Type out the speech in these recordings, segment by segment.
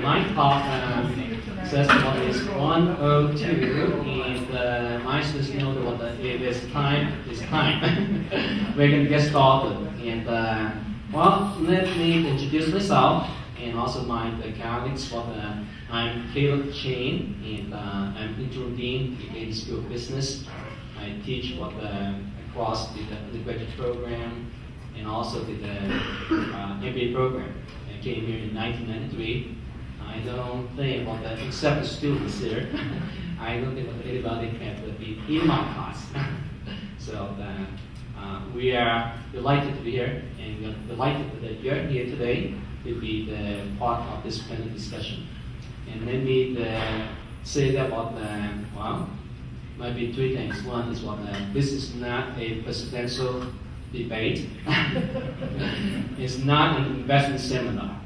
my clock says what is 1:02, and my students know that what it is time. It's time. We're going to get started. And well, let me introduce myself and also my colleagues. I'm Caleb Chain, and I'm interim dean at Gainey School of Business. I teach across the undergraduate program and also the MBA program. I came here in 1993. I don't think except the students here, I don't think anybody can be in my class. So we are delighted to be here, and we're delighted that you're here today to be the part of this panel discussion. And let me say that maybe three things. One is this is not a presidential debate. It's not an investment seminar.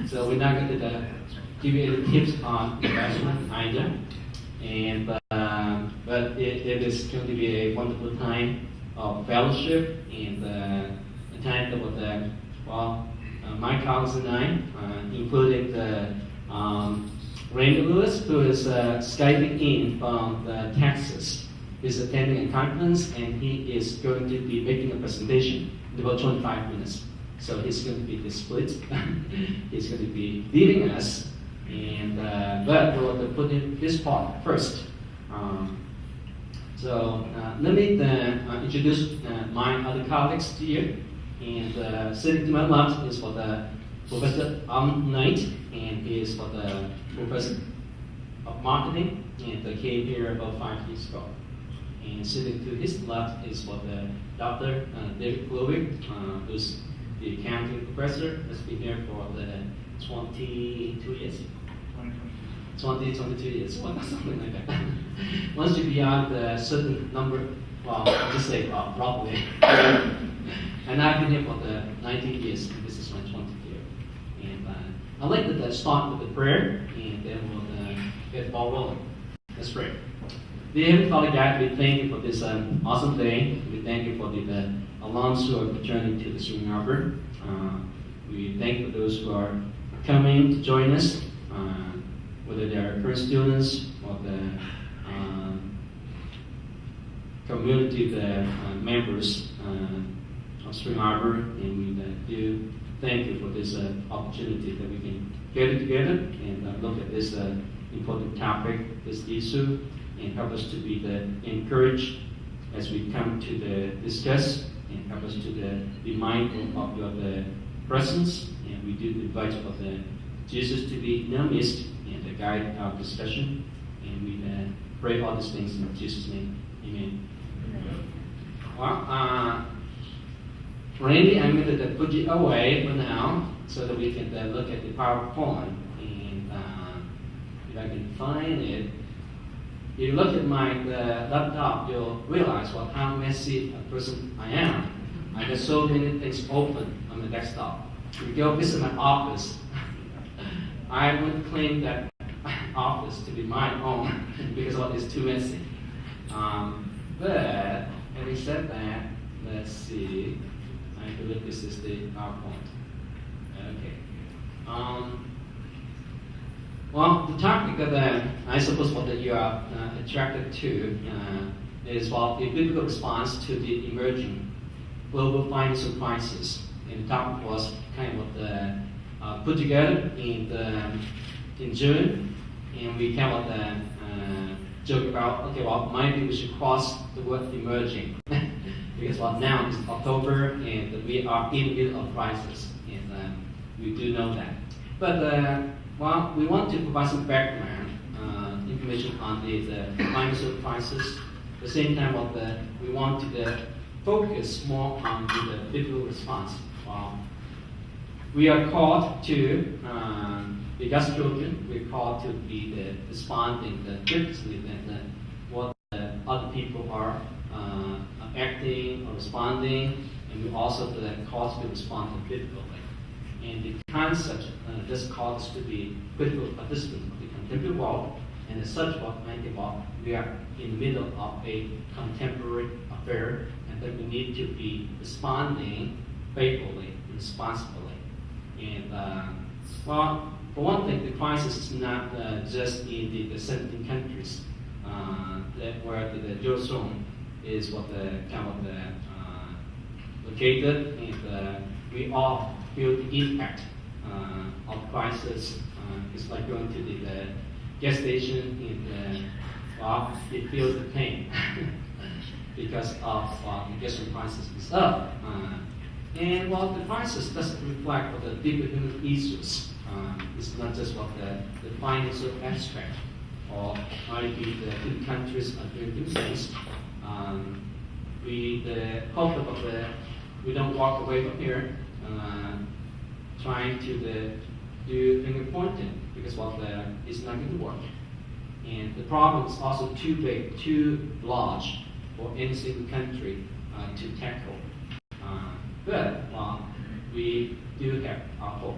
So we're not going to give you any tips on investment either. And but it is going to be a wonderful time of fellowship and a time that my colleagues and I, including Randy Lewis, who is Skyping in from Texas, is attending a conference, and he is going to be making a presentation in about 25 minutes. So he's going to be the split. He's going to be leading us, and but we'll put in this part first. Let me introduce my other colleagues to you. And sitting to my left is Professor Knight, and he is the Professor of Marketing, and came here about 5 years ago. And sitting to his left is Dr. David Glowig, who's the accounting professor. Has been here for 22 years. 22 years, something like that. Once you beyond a certain number, I'll just say roughly. And I've been here for 19 years, and this is my 20th year. And I'd like to start with a prayer, and then we'll get the ball rolling. Let's pray. Dear Heavenly Father God, we thank you for this awesome day. We thank you for the alums who are returning to the swimming Arbor. We thank you for those who are coming to join us, whether they are current students or the community members of Spring Arbor, and we do thank you for this opportunity that we can gather together and look at this important topic, this issue, and help us to be encouraged as we come to discuss, and help us to be mindful of your presence. And we do invite Jesus to be in our midst and to guide our discussion. And we pray all these things in Jesus' name. Amen. Well, Randy, I'm going to put you away for now so that we can look at the PowerPoint. And if I can find it, if you look at my laptop, you'll realize how messy a person I am. I have so many things open on the desktop. If you go visit my office, I would claim that office to be my own because it's too messy. But having said that, let's see. I believe this is the PowerPoint. Okay. Well, the topic that I suppose that you are attracted to is a biblical response to the emerging global financial crisis. And the topic was kind of put together in June, and we kind of joke about, maybe we should cross the word emerging. Because now it's October, and we are in the middle of crisis, and we do know that. But we want to provide some background information on the financial crisis. At the same time, we want to focus more on the biblical response. We are called to be God's children. We're called to be responding biblically than what other people are acting or responding, and we also called to respond biblically. And the concept just calls us to be critical participants of the contemporary world, and as such, we are in the middle of a contemporary affair, and that we need to be responding faithfully, responsibly. And For one thing, the crisis is not just in the 17 countries where the Eurozone is what the kind of the located, and we all feel the impact of crisis. It's like going to the gas station and well, you feel the pain because of the gas prices is up. And while the crisis doesn't reflect what the deeper human issues, it's not just what the financial aspect or maybe the two countries are doing good things. The hope of we don't walk away from here trying to do finger pointing because it's not going to work. And the problem is also too big, too large for any single country to tackle. But we do have our hope.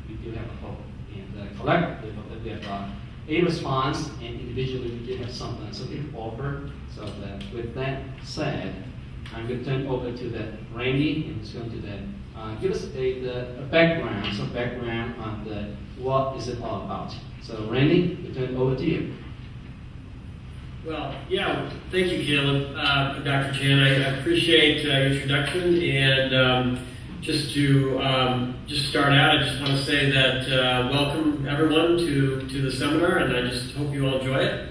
We do have a hope. And collectively, we have a response, and individually we do have something to offer. So with that said, I'm going to turn over to Randy, and he's going to give us a background, some background on what is it all about. So Randy, we turn over to you. Well, yeah, thank you, Caleb, Dr. Chan. I appreciate your introduction, and just to start out, I just want to say that welcome everyone to the seminar, and I just hope you all enjoy it.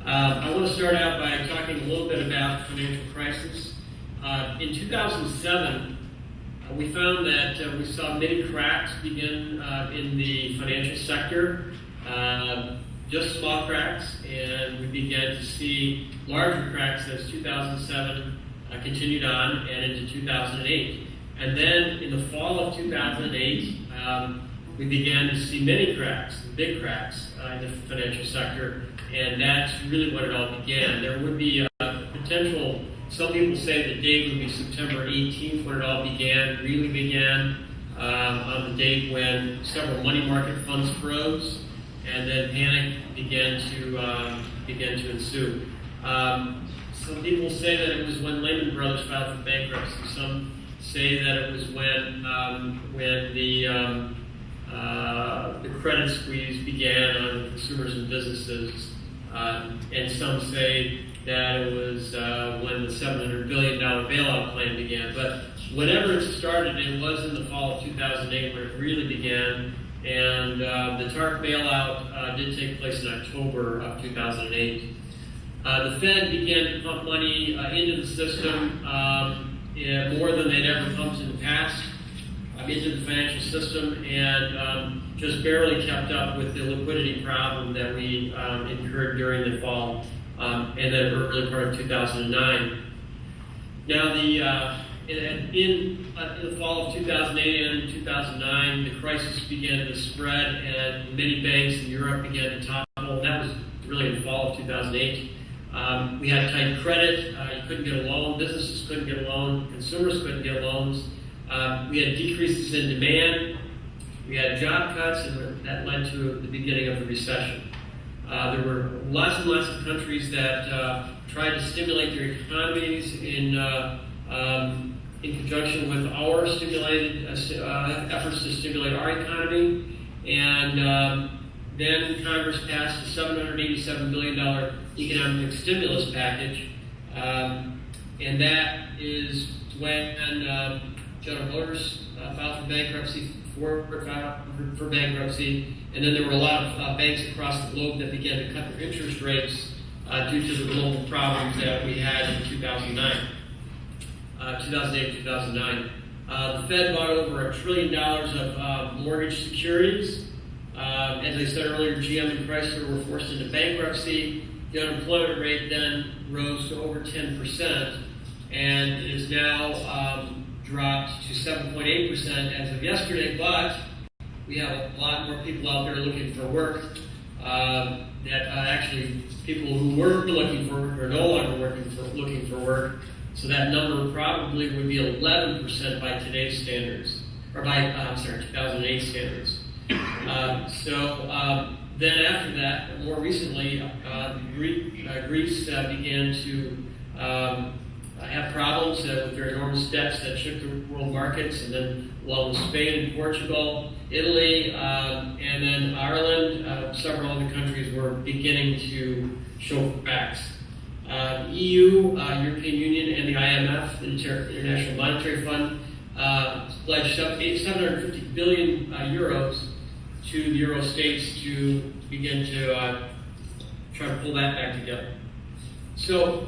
I want to start out by talking a little bit about the financial crisis. In 2007, we found that we saw many cracks begin in the financial sector. Just small cracks, and we began to see larger cracks as 2007 continued on and into 2008. And then in the fall of 2008, we began to see many cracks, big cracks in the financial sector, and that's really what it all began. There would be a potential, some people say the date would be September 18th when it all really began, on the date when several money market funds froze, and then panic began to ensue. Some people say that it was when Lehman Brothers filed for bankruptcy. Some say that it was when the credit squeeze began on consumers and businesses, and some say that it was when the $700 billion bailout plan began. But whenever it started, it was in the fall of 2008 when it really began. And the TARP bailout did take place in October of 2008. The Fed began to pump money into the system more than they'd ever pumped in the past into the financial system, and just barely kept up with the liquidity problem that we incurred during the fall and then early part of 2009. Now, in the fall of 2008 and 2009, the crisis began to spread, and many banks in Europe began to topple. That was really in the fall of 2008. We had tight credit. You couldn't get a loan. Businesses couldn't get a loan. Consumers couldn't get loans. We had decreases in demand. We had job cuts, and that led to the beginning of the recession. There were lots and lots of countries that tried to stimulate their economies in conjunction with our stimulated efforts to stimulate our economy. And then Congress passed a $787 billion economic stimulus package. And that is when General Motors filed for bankruptcy, Ford filed for bankruptcy, and then there were a lot of banks across the globe that began to cut their interest rates due to the global problems that we had in 2009. 2008, 2009. The Fed bought over $1 trillion of mortgage securities. As I said earlier, GM and Chrysler were forced into bankruptcy. The unemployment rate then rose to over 10%, and it is now dropped to 7.8% as of yesterday, but we have a lot more people out there looking for work. Actually, people who were looking for work are no longer looking for work. So that number probably would be 11% by today's standards, or by 2008 standards. Then after that, more recently, Greece began to have problems with their enormous debts that shook the world markets, and then along with Spain and Portugal, Italy, and then Ireland. Several other countries were beginning to show cracks. EU, European Union, and the IMF, the International Monetary Fund, pledged 750 billion euros to the Euro states to begin to try to pull that back together. So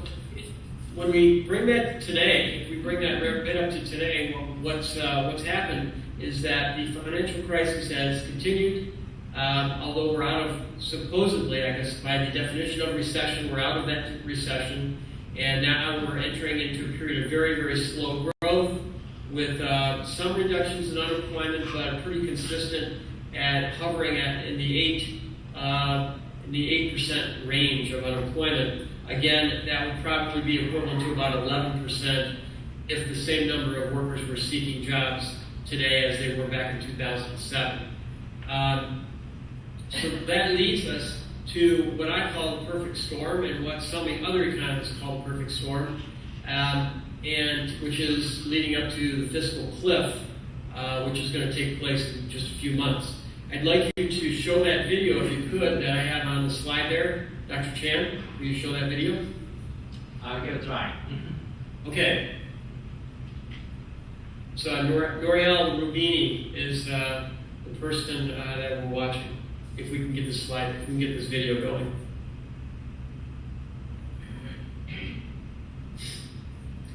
when we bring that today, if we bring that right up to today, what's happened is that the financial crisis has continued. Although we're out of, supposedly, I guess by the definition of recession, we're out of that recession, and now we're entering into a period of very, very slow growth with some reductions in unemployment, but pretty consistent at hovering in the 8% range of unemployment. Again, that would probably be equivalent to about 11% if the same number of workers were seeking jobs today as they were back in 2007. So that leads us to what I call the perfect storm, and what some other economists call the perfect storm, and which is leading up to the fiscal cliff, which is going to take place in just a few months. I'd like you to show that video, if you could, that I have on the slide there. Dr. Chan, will you show that video? I'll give it a try. Okay. So Nouriel Rubini is the person that we're watching. If we can get this slide, if we can get this video going.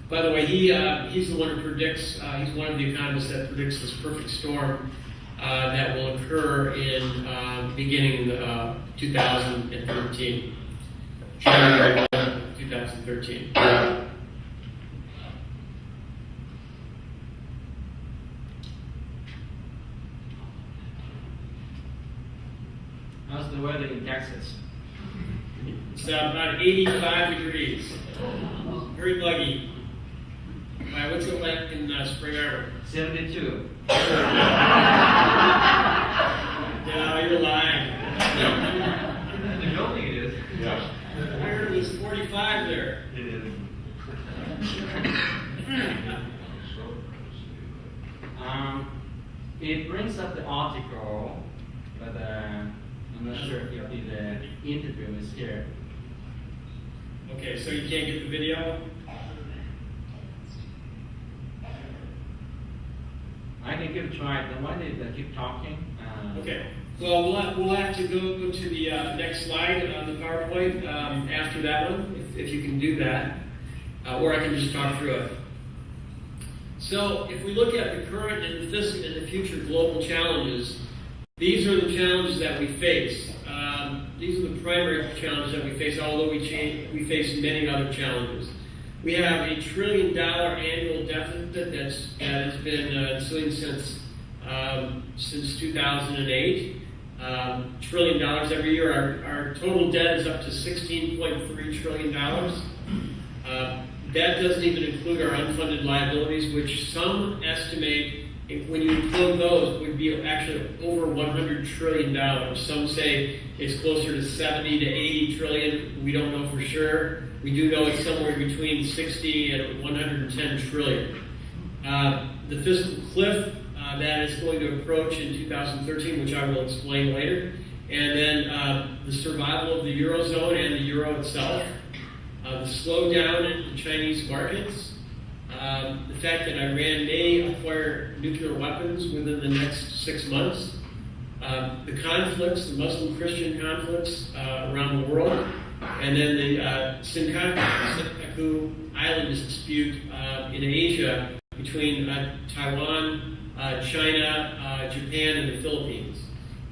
By the way, he's the one who predicts, he's one of the economists that predicts this perfect storm that will occur in beginning 2013. January 2013. How's the weather in Texas? It's about 85 degrees. Very muggy. What's it like in Spring Arbor? 72. No, you're lying. The building it is. Yeah. I heard it was 45 there. It is. It brings up the article, but I'm not sure if the interview is here. Okay, so you can't get the video? I can give it a try. Then why did they keep talking? Okay. Well, we'll have to go to the next slide on the PowerPoint after that one, if you can do that, or I can just talk through it. So, if we look at the current and the future global challenges, these are the challenges that we face. These are the primary challenges that we face, although we face many other challenges. We have $1 trillion annual deficit that has been ensuing since 2008. $1 trillion every year. Our total debt is up to $16.3 trillion. That doesn't even include our unfunded liabilities, which some estimate, when you include those, would be actually over $100 trillion. Some say it's closer to 70 to 80 trillion. We don't know for sure. We do know it's somewhere between 60 and 110 trillion. The fiscal cliff that is going to approach in 2013, which I will explain later, and then the survival of the Eurozone and the Euro itself, the slowdown in the Chinese markets, the fact that Iran may acquire nuclear weapons within the next 6 months, the conflicts, the Muslim-Christian conflicts around the world, and then the Senkaku Islands dispute in Asia between Taiwan, China, Japan, and the Philippines.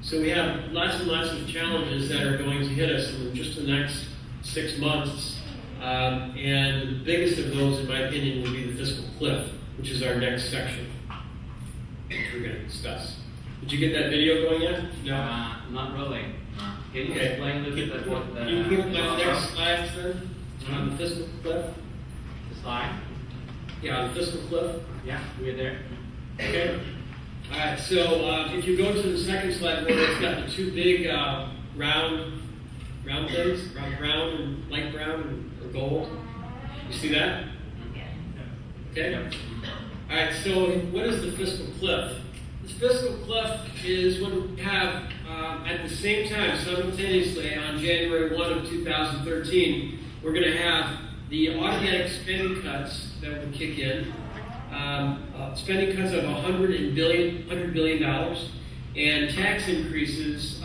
So we have lots and lots of challenges that are going to hit us in just the next 6 months. And the biggest of those, in my opinion, will be the fiscal cliff, which is our next section, which we're going to discuss. Did you get that video going yet? No? Not really. Can you Okay. explain a little bit what the... Can you give my next slide, sir? On the fiscal cliff? The slide? Yeah, the fiscal cliff. Yeah, we're there. Okay. All right. So if you go to the second slide, where it's got the two big round things, brown and light brown or gold. You see that? Okay. All right. So what is the fiscal cliff? This fiscal cliff is when we have, at the same time, simultaneously, on January 1 of 2013, we're going to have the automatic spending cuts that will kick in, spending cuts of $100 billion, and tax increases.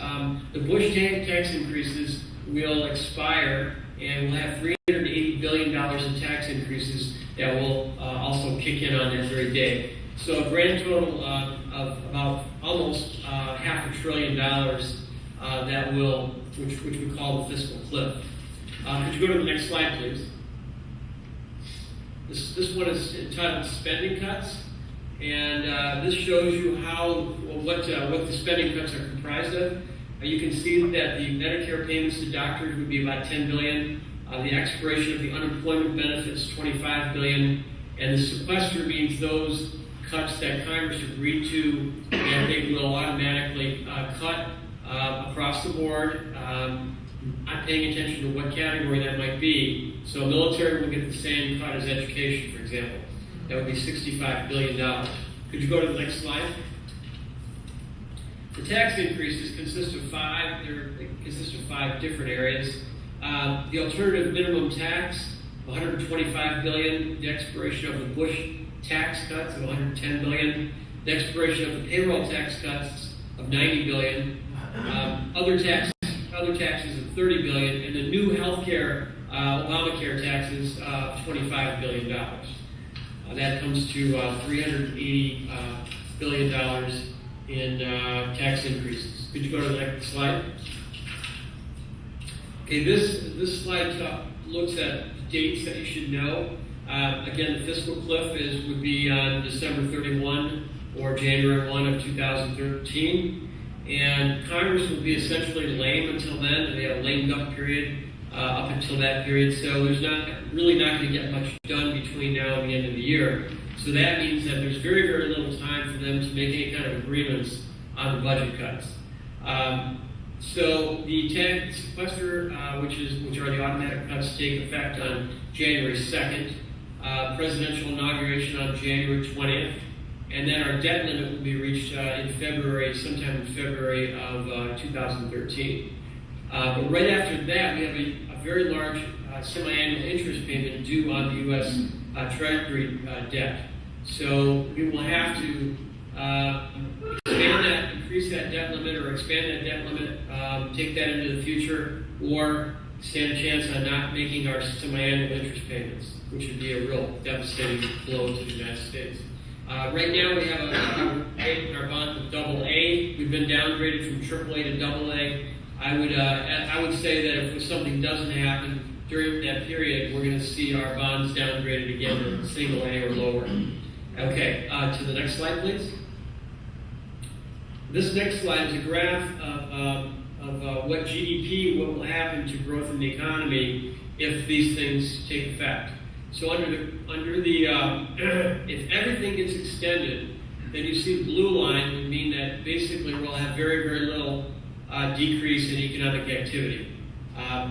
The Bush tax increases will expire, and we'll have $380 billion in tax increases that will also kick in on that very day. So a grand total of about almost $500 billion that will, which we call the fiscal cliff. Could you go to the next slide, please? This one is entitled Spending Cuts, and this shows you what the spending cuts are comprised of. You can see that the Medicare payments to doctors would be about $10 billion. The expiration of the unemployment benefits, $25 billion, and the sequester means those cuts that Congress agreed to, and they will automatically cut across the board, not paying attention to what category that might be. So military will get the same cut as education, for example. That would be $65 billion. Could you go to the next slide? The tax increases consist of five different areas. The alternative minimum tax, $125 billion. The expiration of the Bush tax cuts of $110 billion. The expiration of the payroll tax cuts of $90 billion. Other taxes of $30 billion, and the new healthcare Obamacare taxes of $25 billion. That comes to $380 billion in tax increases. Could you go to the next slide? Okay, this slide looks at dates that you should know. Again, the fiscal cliff would be on December 31 or January 1 of 2013. And Congress will be essentially lame until then. They have a lamed up period up until that period. So there's really not going to get much done between now and the end of the year. So that means that there's very, very little time for them to make any kind of agreements on the budget cuts. So the tax sequester, which are the automatic cuts, take effect on January 2nd. Presidential inauguration on January 20th. And then our debt limit will be reached sometime in February of 2013. But right after that, we have a very large semi-annual interest payment due on the U.S. Treasury debt. So we will have to increase that debt limit or expand that debt limit, take that into the future, or stand a chance on not making our semi-annual interest payments, which would be a real devastating blow to the United States. Right now we have our bond of AA. We've been downgraded from AAA to AA. I would say that if something doesn't happen during that period, we're going to see our bonds downgraded again to single A or lower. Okay, to the next slide, please. This next slide is a graph of what what will happen to growth in the economy if these things take effect. So if everything gets extended, then you see the blue line would mean that basically we'll have very, very little decrease in economic activity.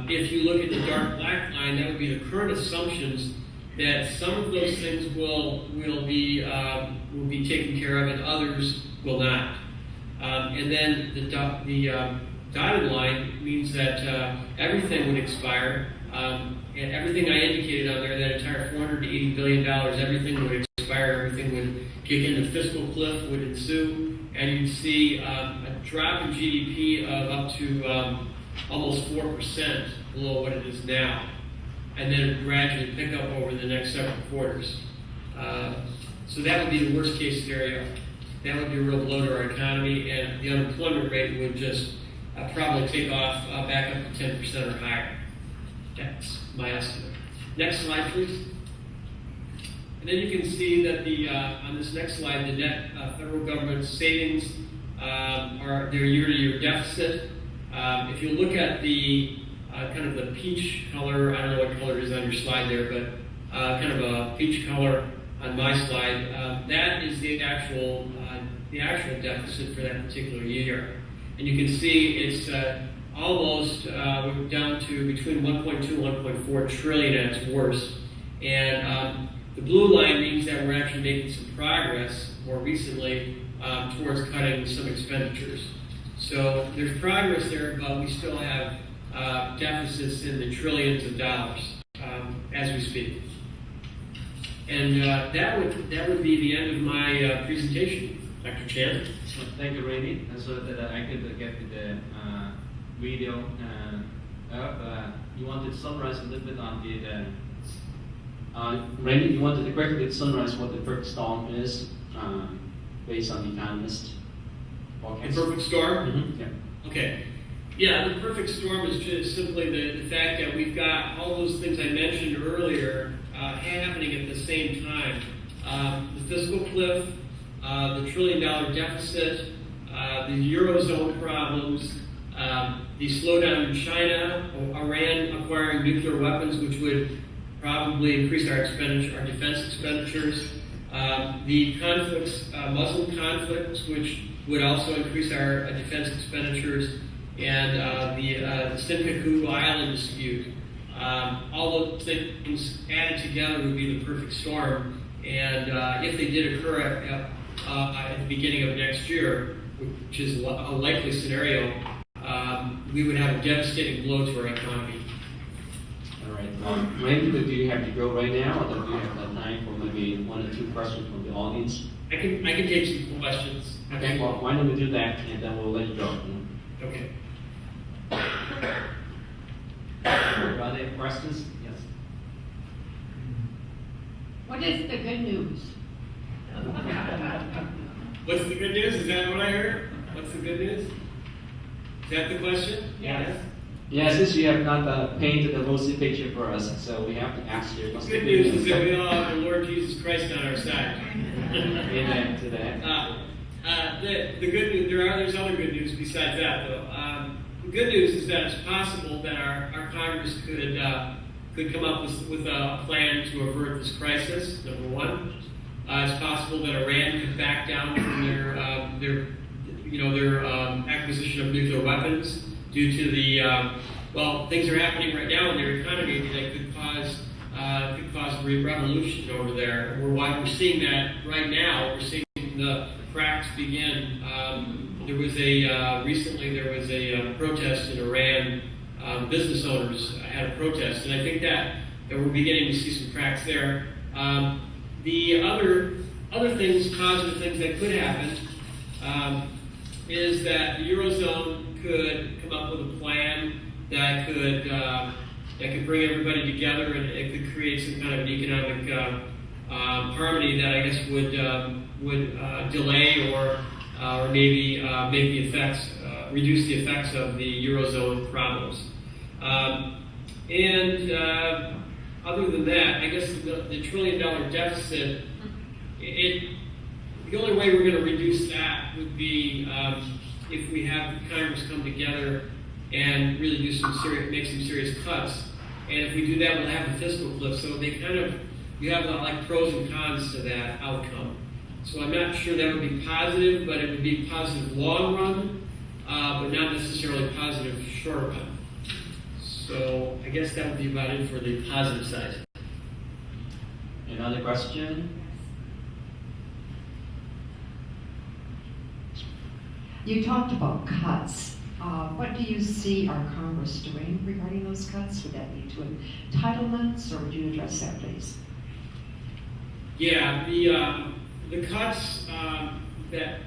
If you look at the dark black line, that would be the current assumptions that some of those things will be taken care of and others will not. And then the dotted line means that everything would expire. And everything I indicated on there, that entire $480 billion, everything would expire, everything would kick in, the fiscal cliff would ensue, and you'd see a drop in GDP of up to almost 4% below what it is now, and then it would gradually pick up over the next several quarters. So that would be the worst case scenario. That would be a real blow to our economy, and the unemployment rate would just probably take off back up to 10% or higher. That's my estimate. Next slide, please. And then you can see that on this next slide, the net federal government savings are their year-to-year deficit. If you look at the kind of the peach color, I don't know what color it is on your slide there, but kind of a peach color on my slide, that is the actual deficit for that particular year. And you can see it's almost down to between 1.2 and 1.4 trillion at its worst. And the blue line means that we're actually making some progress more recently towards cutting some expenditures. So there's progress there, but we still have deficits in the trillions of dollars as we speak. And that would be the end of my presentation, Dr. Chan. So thank you, Randy. And so that I could get to the video. You wanted to summarize a little bit on Randy, you wanted to quickly summarize what the perfect storm is based on the economist forecast. The perfect storm? Mm-hmm. Yeah. Okay. Yeah, the perfect storm is just simply the fact that we've got all those things I mentioned earlier happening at the same time. The fiscal cliff, the $1 trillion deficit, the Eurozone problems, the slowdown in China, Iran acquiring nuclear weapons, which would probably increase our defense expenditures, the conflicts, Muslim conflicts, which would also increase our defense expenditures, and the Senkaku Island dispute. All those things added together would be the perfect storm, and if they did occur at the beginning of next year, which is a likely scenario, we would have a devastating blow to our economy. All right. Randy, do you have to go right now, or do you have time for maybe 1 or 2 questions from the audience? I can take some questions. Okay. Well, why don't we do that, and then we'll let you go. Okay. Are there questions? Yes. What is the good news? What's the good news? Is that what I heard? What's the good news? Is that the question? Yes. Yeah, since you have not painted the rosy picture for us, so we have to ask you. What's The good news is that we all have the Lord Jesus Christ on our side. Amen to that. The good news, there's other good news besides that, though. The good news is that it's possible that our Congress could come up with a plan to avert this crisis. Number one, it's possible that Iran could back down from their acquisition of nuclear weapons due to the things are happening right now in their economy that could cause a revolution over there. We're seeing that right now. We're seeing the cracks begin. Recently there was a protest in Iran. Business owners had a protest, and I think that we're beginning to see some cracks there. The other things, positive things that could happen, is that the Eurozone could come up with a plan that could bring everybody together, and it could create some kind of an economic harmony that I guess would delay or maybe make the effects, reduce the effects of the Eurozone problems. Other than that, I guess the $1 trillion deficit, the only way we're going to reduce that would be if we have Congress come together and really make some serious cuts. And if we do that, we'll have a fiscal cliff. So you have like pros and cons to that outcome. So I'm not sure that would be positive, but it would be positive long run, but not necessarily positive short run. So I guess that would be about it for the positive side. Another question? You talked about cuts. What do you see our Congress doing regarding those cuts? Would that lead to entitlements, or would you address that, please? Yeah, the cuts that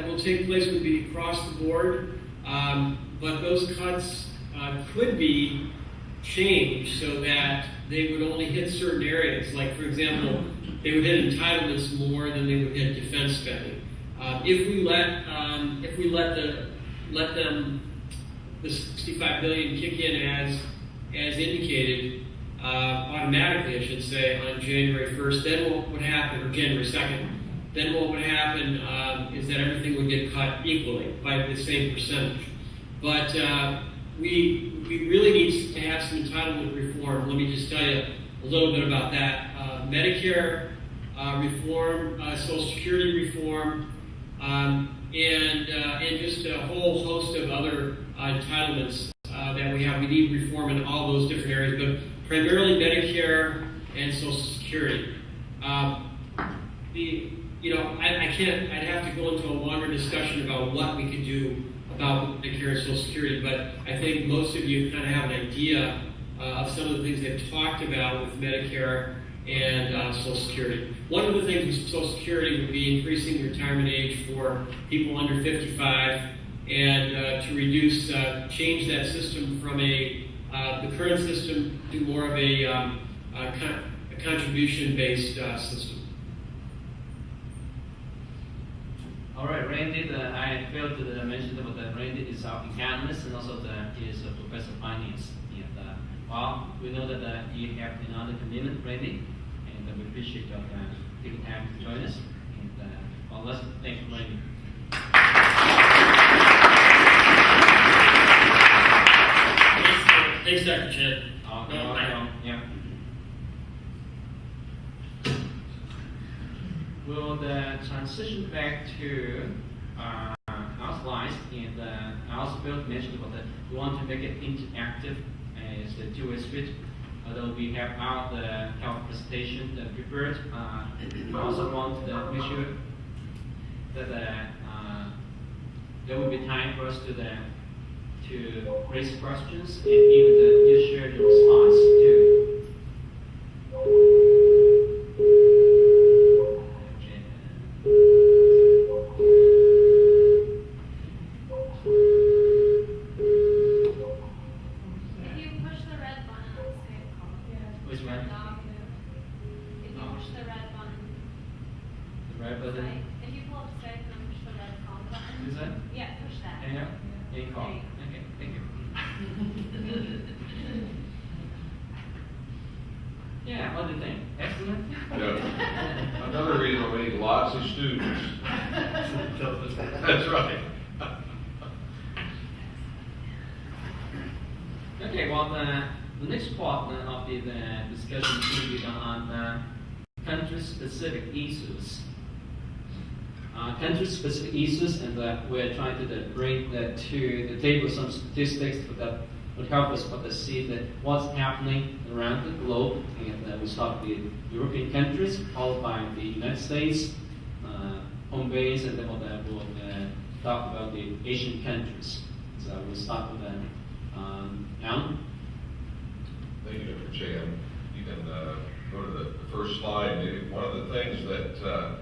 will take place would be across the board, but those cuts could be changed so that they would only hit certain areas. Like, for example, they would hit entitlements more than they would hit defense spending. If we let the $65 billion kick in as indicated automatically, I should say, on January 1st, then what would happen, or January 2nd? Then what would happen is that everything would get cut equally by the same percentage. But we really need to have some entitlement reform. Let me just tell you a little bit about that. Medicare reform, Social Security reform, and just a whole host of other entitlements that we have. We need reform in all those different areas, but primarily Medicare and Social Security. I'd have to go into a longer discussion about what we could do about Medicare and Social Security, but I think most of you kind of have an idea of some of the things they've talked about with Medicare and Social Security. One of the things with Social Security would be increasing the retirement age for people under 55 and to reduce, change that system from the current system to more of a contribution-based system. All right, Randy, I failed to mention about that. Randy is our economist and also he is a professor of finance. And, well, we know that you have another commitment, Randy, and we appreciate your taking time to join us. And well, let's thank Randy. Thanks, Dr. Chen. Yeah. We'll transition back to our slides, and I also failed to mention about that we want to make it interactive as the two-way switch. Although we have our health presentation prepared, we also want to make sure that there will be time for us to raise questions and even you share your response too. Yeah, what do you think? Excellent? Yeah. Another reason we need lots of students. That's right. Okay, well, the next part of the discussion will be on country-specific issues. Country-specific issues, and we're trying to bring that to the table some statistics that would help us to see that what's happening around the globe. And we start with the European countries, followed by the United States, home base, and then we'll talk about the Asian countries. So we'll start with Alan. Thank you, Dr. Chan. You can go to the first slide. Maybe one of the things that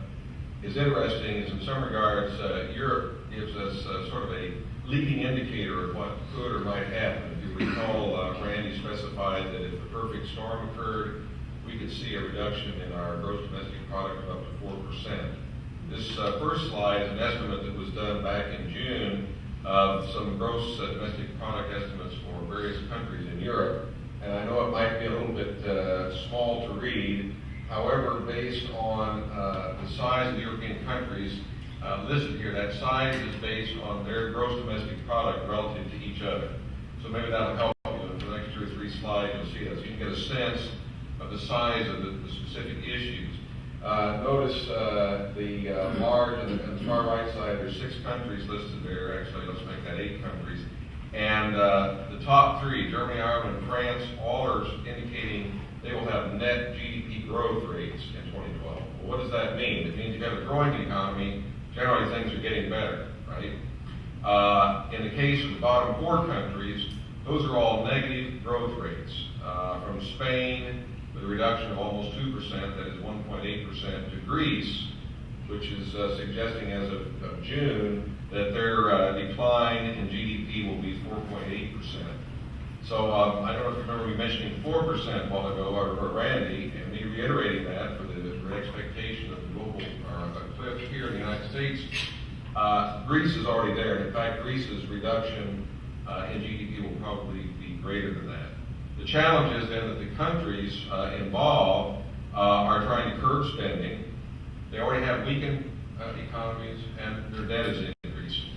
is interesting is in some regards, Europe gives us sort of a leading indicator of what could or might happen. If you recall, Randy specified that if the perfect storm occurred, we could see a reduction in our gross domestic product of up to 4%. This first slide is an estimate that was done back in June of some gross domestic product estimates for various countries in Europe. And I know it might be a little bit small to read. However, based on the size of the European countries listed here, that size is based on their gross domestic product relative to each other. So maybe that'll help you. In the next 2 or 3 slides, you'll see that. So you can get a sense of the size of the specific issues. Notice the large, on the far right side, there's 6 countries listed there. Actually, let's make that 8 countries. And the top 3, Germany, Ireland, and France, all are indicating they will have net GDP growth rates in 2012. Well, what does that mean? It means you have a growing economy. Generally, things are getting better, right? In the case of the bottom 4 countries, those are all negative growth rates. From Spain, with a reduction of almost 2%, that is 1.8%, to Greece, which is suggesting as of June that their decline in GDP will be 4.8%. So I don't know if you remember me mentioning 4% a while ago, or Randy, and me reiterating that for the expectation of the global cliff here in the United States. Greece is already there. In fact, Greece's reduction in GDP will probably be greater than that. The challenge is then that the countries involved are trying to curb spending. They already have weakened economies, and their debt is increasing.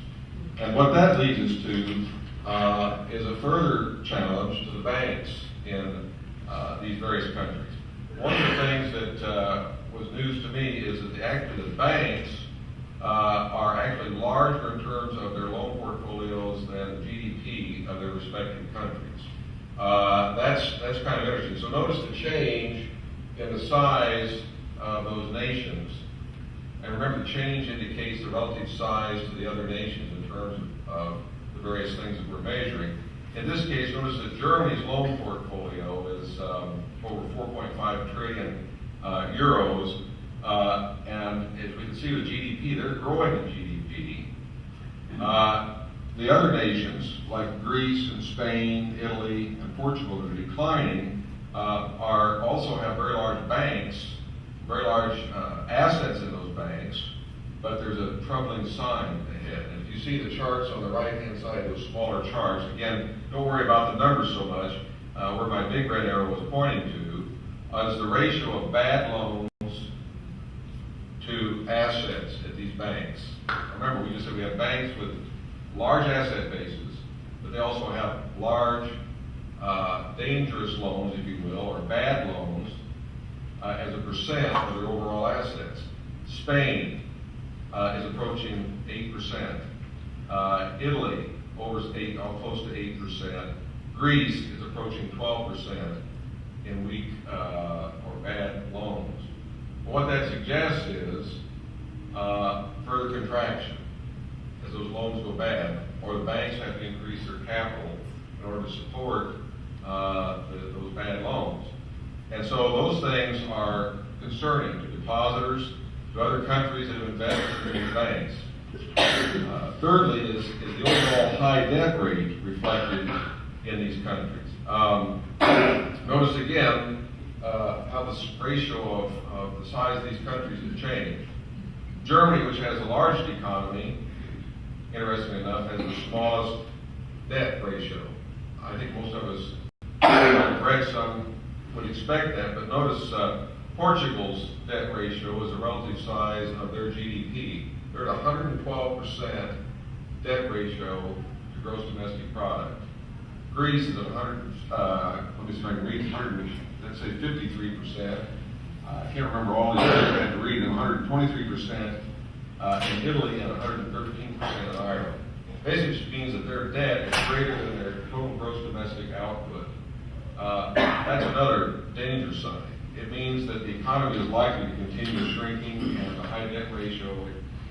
And what that leads us to is a further challenge to the banks in these various countries. One of the things that was news to me is that the banks are actually larger in terms of their loan portfolios than the GDP of their respective countries. That's kind of interesting. So notice the change in the size of those nations. And remember, the change indicates the relative size to the other nations in terms of the various things that we're measuring. In this case, notice that Germany's loan portfolio is over 4.5 trillion euros. And as we can see with GDP, they're growing in GDP. The other nations, like Greece and Spain, Italy, and Portugal, that are declining, also have very large banks, very large assets in those banks, but there's a troubling sign ahead. And if you see the charts on the right-hand side, those smaller charts, again, don't worry about the numbers so much. Where my big red arrow was pointing to is the ratio of bad loans to assets at these banks. Remember, we just said we have banks with large asset bases, but they also have large, dangerous loans, if you will, or bad loans, as a percent of their overall assets. Spain is approaching 8%. Italy close to 8%. Greece is approaching 12% in weak or bad loans. What that suggests is further contraction as those loans go bad, or the banks have to increase their capital in order to support those bad loans. And so those things are concerning to depositors, to other countries that have invested in these banks. Thirdly is the overall high debt rate reflected in these countries. Notice again how this ratio of the size of these countries has changed. Germany, which has the largest economy, interestingly enough, has the smallest debt ratio. I think most of us have read some would expect that, but notice Portugal's debt ratio is the relative size of their GDP. They're at 112% debt ratio to gross domestic product. Greece is at 53%. I can't remember all these numbers, I had to read them. 123% in Italy and 113% in Ireland. Basically, it means that their debt is greater than their total gross domestic output. That's another danger sign. It means that the economy is likely to continue shrinking, and the high debt ratio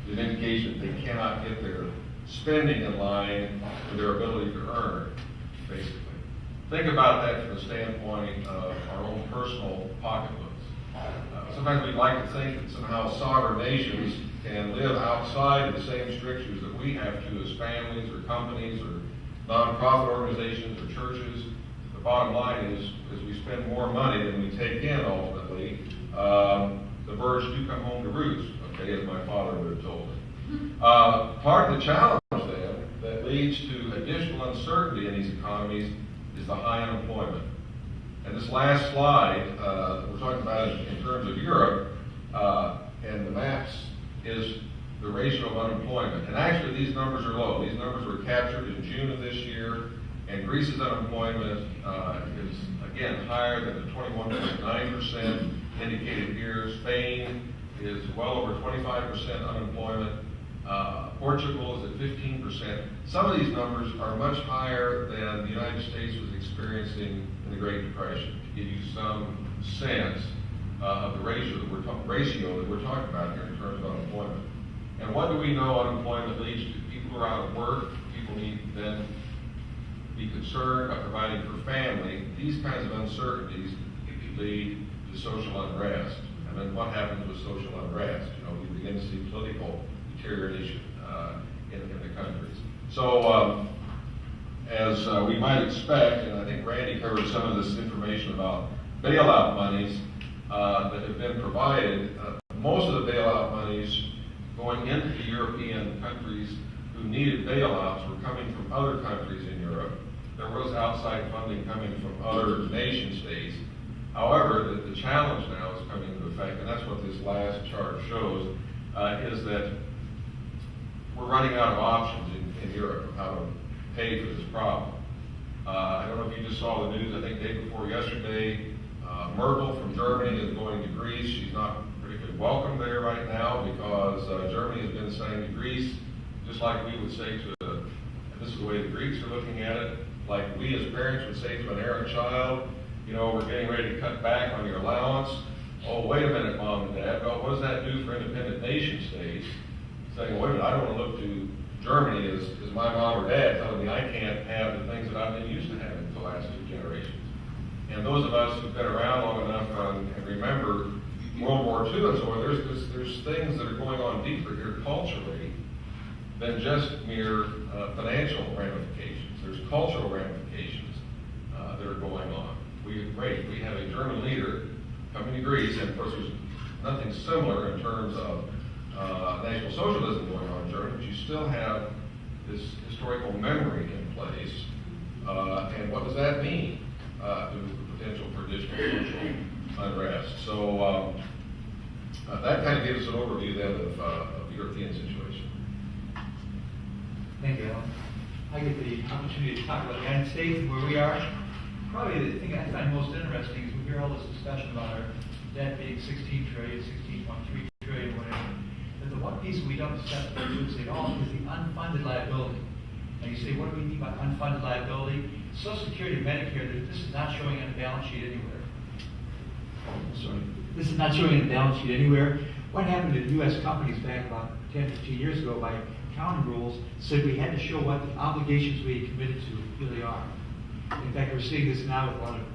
is an indication that they cannot get their spending in line with their ability to earn, basically. Think about that from the standpoint of our own personal pocketbooks. Sometimes we'd like to think that somehow sovereign nations can live outside the same strictures that we have to as families or companies or nonprofit organizations or churches. The bottom line is, as we spend more money than we take in ultimately, the birds do come home to roost, okay, as my father would have told me. Part of the challenge then that leads to additional uncertainty in these economies is the high unemployment. And this last slide, we're talking about in terms of Europe, and the maps is the ratio of unemployment. And actually these numbers are low. These numbers were captured in June of this year, and Greece's unemployment is again higher than the 21.9% indicated here. Spain is well over 25% unemployment. Portugal is at 15%. Some of these numbers are much higher than the United States was experiencing in the Great Depression, to give you some sense of the ratio that we're talking about here in terms of unemployment. And what do we know unemployment leads to? People who are out of work, people need to then be concerned about providing for family. These kinds of uncertainties lead to social unrest. And then what happens with social unrest? We begin to see political deterioration in the countries. So, as we might expect, and I think Randy covered some of this information about bailout monies that have been provided, most of the bailout monies going into the European countries who needed bailouts were coming from other countries in Europe. There was outside funding coming from other nation states. However, the challenge now is coming into effect, and that's what this last chart shows, is that we're running out of options in Europe of how to pay for this problem. I don't know if you just saw the news, I think day before yesterday, Merkel from Germany is going to Greece. She's not particularly welcome there right now because Germany has been saying to Greece, just like we would say to, and this is the way the Greeks are looking at it, like we as parents would say to an errant child, we're getting ready to cut back on your allowance, oh, wait a minute, Mom and Dad, well, what does that do for independent nation states? Saying, wait a minute, I don't want to look to Germany as my mom or dad telling me I can't have the things that I've been used to having for the last 2 generations. And those of us who've been around long enough and remember World War II and so on, there's things that are going on deeper here culturally than just mere financial ramifications. There's cultural ramifications that are going on. We have a German leader coming to Greece, and of course there's nothing similar in terms of National Socialism going on in Germany, but you still have this historical memory in place. And what does that mean to the potential for additional social unrest? So that kind of gives us an overview then of the European situation. Thank you, Alan. I get the opportunity to talk about the United States and where we are. Probably the thing I find most interesting is we hear all this discussion about our debt being 16 trillion, 16.3 trillion, whatever. But the one piece we don't discuss very loosely at all is the unfunded liability. Now you say, what do we mean by unfunded liability? Social Security and Medicare, this is not showing on the balance sheet anywhere. Sorry. This is not showing on the balance sheet anywhere. What happened to U.S. companies back about 10, 15 years ago by accounting rules said we had to show what the obligations we had committed to really are. In fact, we're seeing this now with a lot of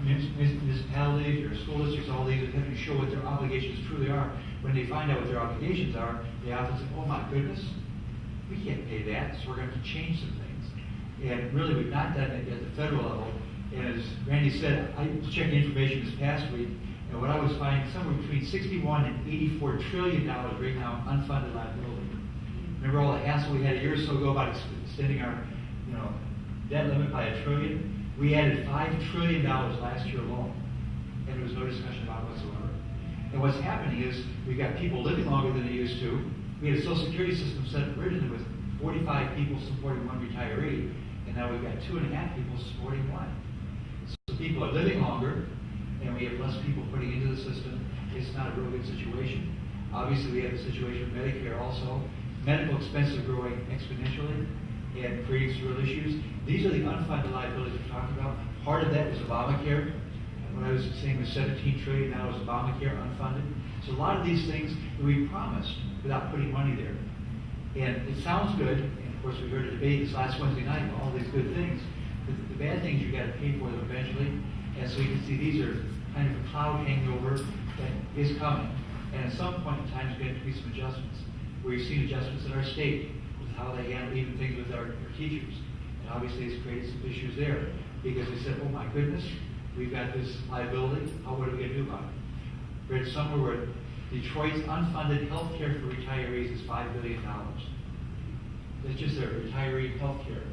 municipalities or school districts, all these, that have to show what their obligations truly are. When they find out what their obligations are, they often say, oh my goodness, we can't pay that, so we're going to have to change some things. And really, we've not done it at the federal level. And as Randy said, I was checking information this past week, and what I was finding, somewhere between 61 and 84 trillion dollars right now in unfunded liability. Remember all the hassle we had a year or so ago about extending our, debt limit by $1 trillion? We added $5 trillion last year alone, and there was no discussion about it whatsoever. And what's happening is we've got people living longer than they used to. We had a Social Security system set up originally with 45 people supporting one retiree, and now we've got 2.5 people supporting one. So people are living longer, and we have less people putting into the system. It's not a real good situation. Obviously, we have the situation with Medicare also. Medical expenses are growing exponentially and creating some real issues. These are the unfunded liabilities we're talking about. Part of that was Obamacare. What I was saying was 17 trillion, now is Obamacare unfunded. So a lot of these things that we promised without putting money there. And it sounds good, and of course we heard a debate this last Wednesday night about all these good things. But the bad things, you got to pay for them eventually. And so you can see these are kind of a cloud hanging over that is coming. And at some point in time, there's going to be some adjustments. We've seen adjustments in our state with how they handle even things with our teachers. And obviously it's created some issues there because they said, oh my goodness, we've got this liability, what are we going to do about it? Read somewhere where Detroit's unfunded health care for retirees is $5 billion. That's just their retiree health care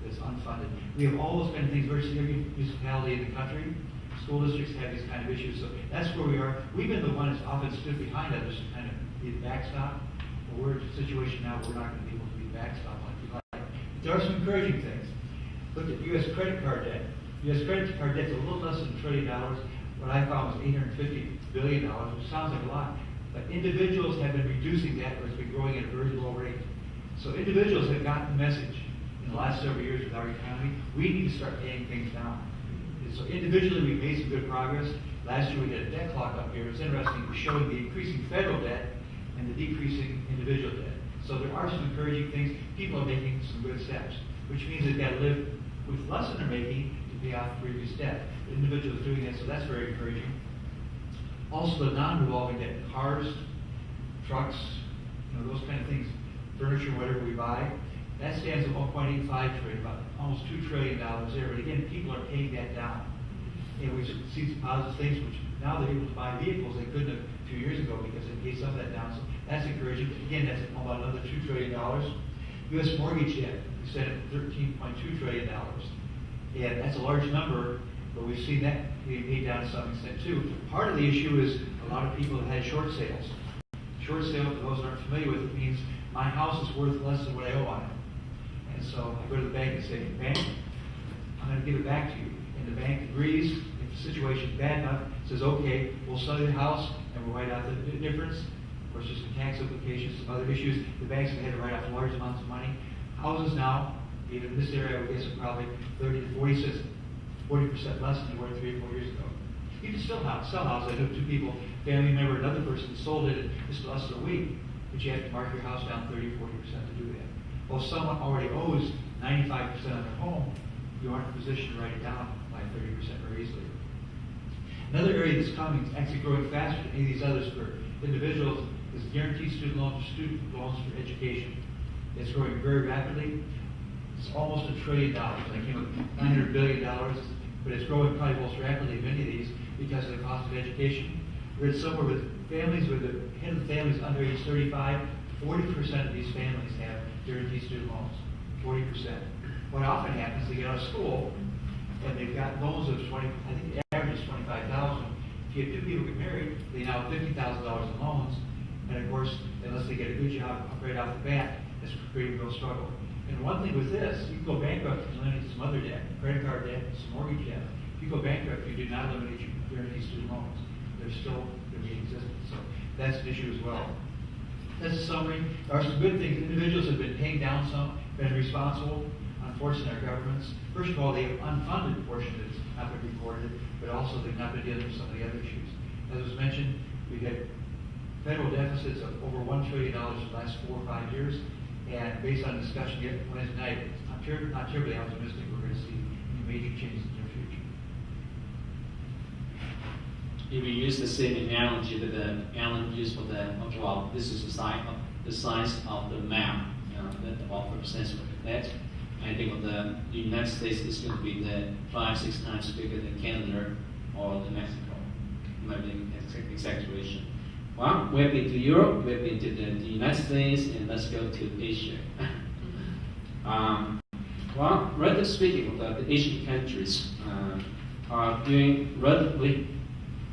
that's unfunded. We have all those kind of things, virtually every municipality in the country. School districts have these kind of issues. So that's where we are. We've been the one that's often stood behind others to kind of be the backstop. But we're in a situation now where we're not going to be able to be the backstop like we like. But there are some encouraging things. Look at U.S. credit card debt. U.S. credit card debt is a little less than $1 trillion. What I found was $850 billion, which sounds like a lot. But individuals have been reducing that, or it's been growing at a very low rate. So individuals have gotten the message in the last several years with our economy. We need to start paying things down. And so individually, we've made some good progress. Last year, we did a debt clock up here. It's interesting. We're showing the increasing federal debt and the decreasing individual debt. So there are some encouraging things. People are making some good steps, which means they've got to live with less than they're making to pay off previous debt. The individuals doing that, so that's very encouraging. Also, the non-revolving debt, cars, trucks, those kind of things, furniture, whatever we buy, that stands at 1.85 trillion, about almost $2 trillion there. But again, people are paying that down. And we've seen some positive things, which now they're able to buy vehicles they couldn't have 2 years ago because they paid some of that down. So that's encouraging. Again, that's about another $2 trillion. U.S. mortgage debt, we said at $13.2 trillion. And that's a large number, but we've seen that being paid down to some extent too. Part of the issue is a lot of people have had short sales. Short sale, for those who aren't familiar with it, means my house is worth less than what I owe on it. And so I go to the bank and say, bank, I'm going to give it back to you. And the bank agrees. If the situation is bad enough, says, okay, we'll sell you the house and we'll write out the difference. Of course, there's some tax implications, some other issues. The banks have had to write off large amounts of money. Houses now, even in this area, I would guess are probably 30 to 40% less than they were 3 or 4 years ago. You can still sell houses. I know two people, family member, another person sold it in just less than a week, but you have to mark your house down 30, 40% to do that. Well, if someone already owes 95% of their home, you aren't in a position to write it down by 30% very easily. Another area that's coming, actually growing faster than any of these others for individuals, is guaranteed student loans for education. It's growing very rapidly. It's almost $1 trillion. I came up with $900 billion, but it's growing probably most rapidly in many of these because of the cost of education. We're somewhere with families, with the head of the families under age 35, 40% of these families have guaranteed student loans. 40%. What often happens, they get out of school and they've got loans of 20, I think the average is $25,000. If you have two people get married, they now have $50,000 in loans, and of course, unless they get a good job right off the bat, it's creating a real struggle. And one thing with this, you can go bankrupt and eliminate some other debt, credit card debt, some mortgage debt. If you go bankrupt, you do not eliminate your guaranteed student loans. They're still going to be in existence. So that's an issue as well. That's a summary. There are some good things. Individuals have been paying down some, been responsible. Unfortunately, our governments, first of all, they have unfunded portion that's not been recorded, but also they've not been dealing with some of the other issues. As was mentioned, we've had federal deficits of over $1 trillion for the last 4 or 5 years. And based on discussion yet Wednesday night, I'm not terribly optimistic we're going to see any major changes in the near future. If we use the same analogy that Alan used for the, well, this is the size of the map that offers sense of that. I think the United States is going to be the 5-6 times bigger than Canada or the Mexico. Maybe an exaggeration. Well, we've been to Europe, we've been to the United States, and let's go to Asia. Well, relatively speaking, the Asian countries are doing relatively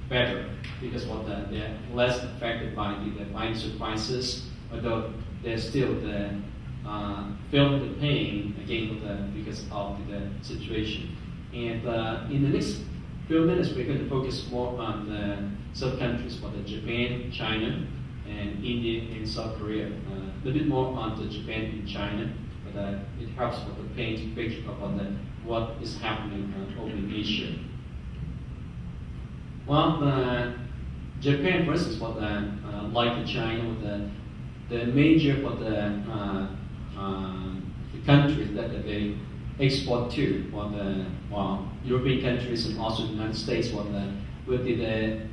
better because they're less affected by the financial crisis, although they're still feeling the pain again because of the situation. And in the next few minutes, we're going to focus more on the sub-countries for the Japan, China, and India and South Korea. A little bit more on the Japan and China, but it helps with the paint picture of what is happening over in Asia. Well, Japan, for instance, like China, with the major for the countries that they export to, European countries and also the United States, with the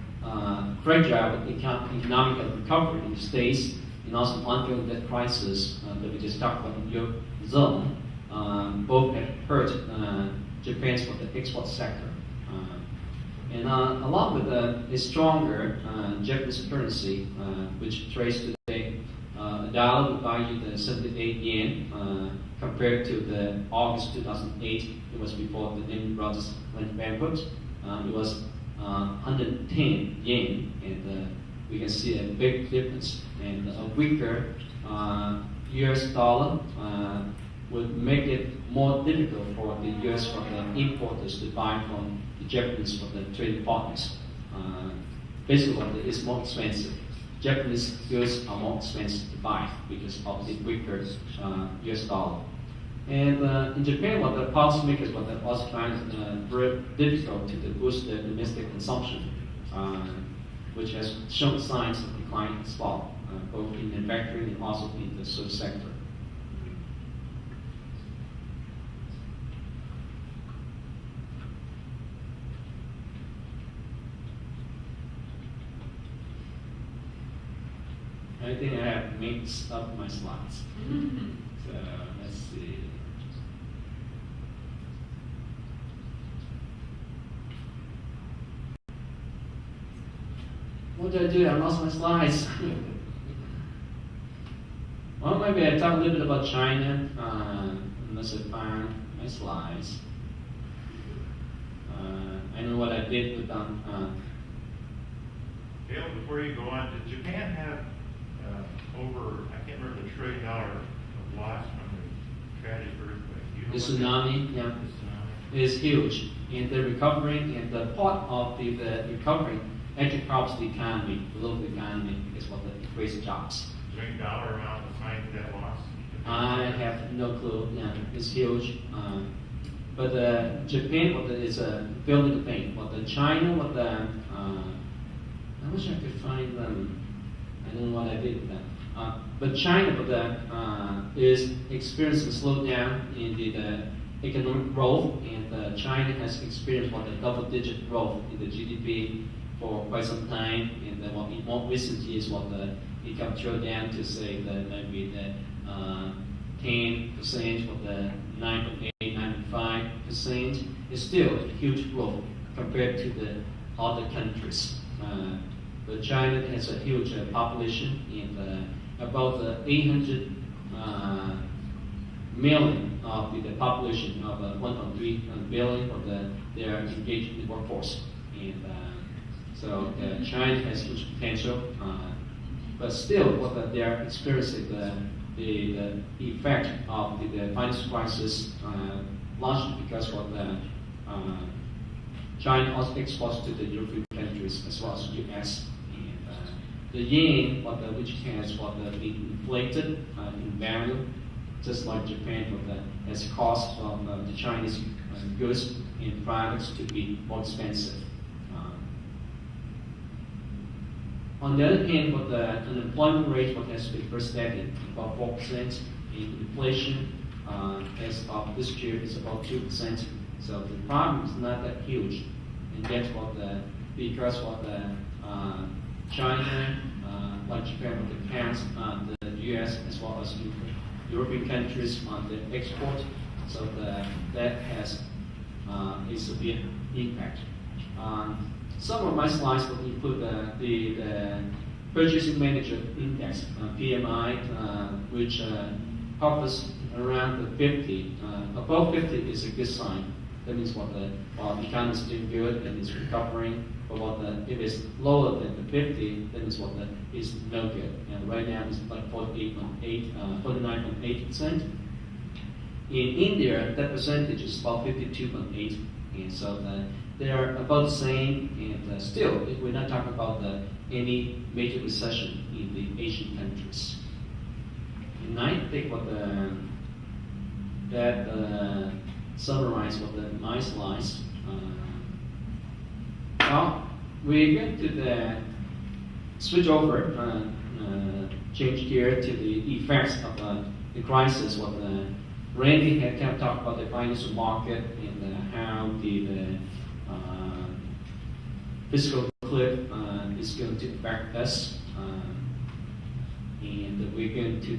fragile economic recovery in the States and also ongoing debt crisis that we just talked about in the Eurozone, both have hurt Japan's for the export sector. And along with a stronger Japanese currency, which trades today, a dollar would buy you the 78 yen compared to the August 2008. It was before the Lehman Brothers went bankrupt. It was 110 yen, and we can see a big difference. And a weaker US dollar would make it more difficult for the US for the importers to buy from the Japanese for the trading partners. Basically, it's more expensive. Japanese goods are more expensive to buy because of the weaker US dollar. And in Japan, the policymakers were also trying very difficult to boost the domestic consumption, which has shown signs of decline as well, both in manufacturing and also in the service sector. I think I have mixed up my slides. So let's see. What did I do? I lost my slides. Well, maybe I talk a little bit about China, unless I find my slides. I know what I did with them. Dale, before you go on, did Japan have over, I can't remember, $1 trillion of loss from the tragic earthquake? The tsunami, yeah, is huge. And the recovery, and the part of the recovery actually helps the economy, the local economy, because of the creates jobs. Is there any dollar amount assigned to that loss? I have no clue. Yeah, it's huge. But Japan, what is building the thing. What the China, what the I wish I could find them. I don't know what I did with that. But China, what the is experiencing slowdown in the economic growth, and China has experienced what the double-digit growth in the GDP for quite some time, and what in more recent years, what it got drilled down to say that maybe the 10% or the 9.8, 9.5% is still a huge growth compared to the other countries. But China has a huge population, and about 800 million of the population of 1.3 billion of they are engaged in the workforce. And so China has huge potential, but still what they are experiencing the effect of the financial crisis, largely because of China also exports to the European countries as well as the US. And the yen, which has been inflated in value, just like Japan, has caused the Chinese goods and products to be more expensive. On the other hand, the unemployment rate has been very steady, about 4%. Inflation as of this year is about 2%. So the problem is not that huge, and that's because China, like Japan, depends on the U.S. as well as European countries on the export. So that has a severe impact. Some of my slides will include the Purchasing Manager Index, PMI, which hovers around the 50. Above 50 is a good sign. That means the economy is doing good and it's recovering. But if it's lower than the 50, then it's is no good. And right now it's like 49.8%. In India, that percentage is about 52.8, and so they are about the same. And still, we're not talking about any major recession in the Asian countries. And I think that summarize my slides. Well, we're going to switch over, change gear to the effects of the crisis. Randy had kind of talked about the financial market and how the fiscal cliff is going to affect us. And we're going to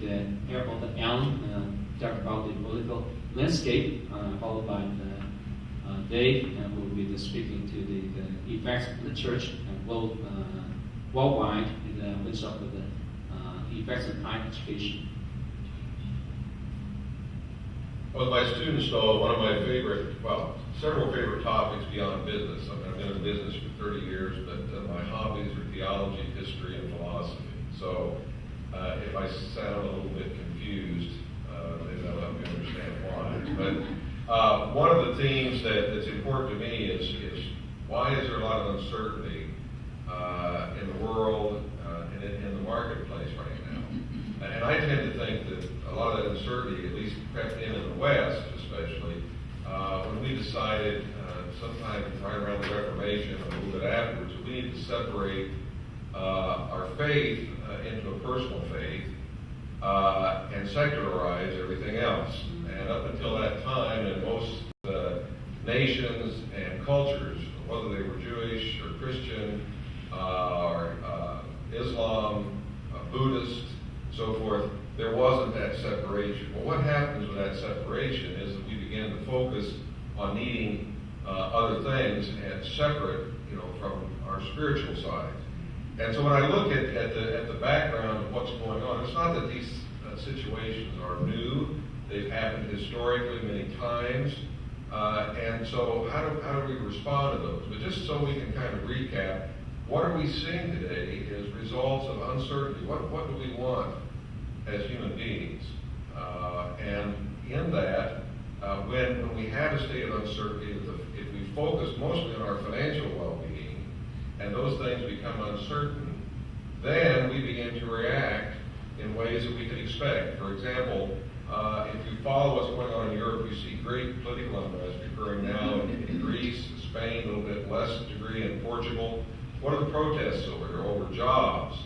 hear about Alan talk about the political landscape, followed by Dave, who will be speaking to the effects of the church worldwide, and finish up with the effects of higher education. Well, my students know one of my several favorite topics beyond business. I mean, I've been in business for 30 years, but my hobbies are theology, history, and philosophy. So if I sound a little bit confused, maybe that'll help me understand why. But one of the themes that's important to me is why is there a lot of uncertainty in the world and in the marketplace right now? And I tend to think that a lot of that uncertainty, at least crept in the West especially, when we decided sometime right around the Reformation, a little bit afterwards, that we need to separate our faith into a personal faith and secularize everything else. And up until that time, in most nations and cultures, whether they were Jewish or Christian or Islam, Buddhist, so forth, there wasn't that separation. Well, what happens with that separation is that we begin to focus on needing other things and separate, from our spiritual side. And so when I look at the background of what's going on, it's not that these situations are new. They've happened historically many times. And so how do we respond to those? But just so we can kind of recap, what are we seeing today is results of uncertainty. What do we want as human beings? And in that, when we have a state of uncertainty, if we focus mostly on our financial well-being, and those things become uncertain, then we begin to react in ways that we could expect. For example, if you follow what's going on in Europe, you see great great political unrest occurring now in Greece, Spain, a little bit less degree in Portugal. What are the protests over here? Over jobs,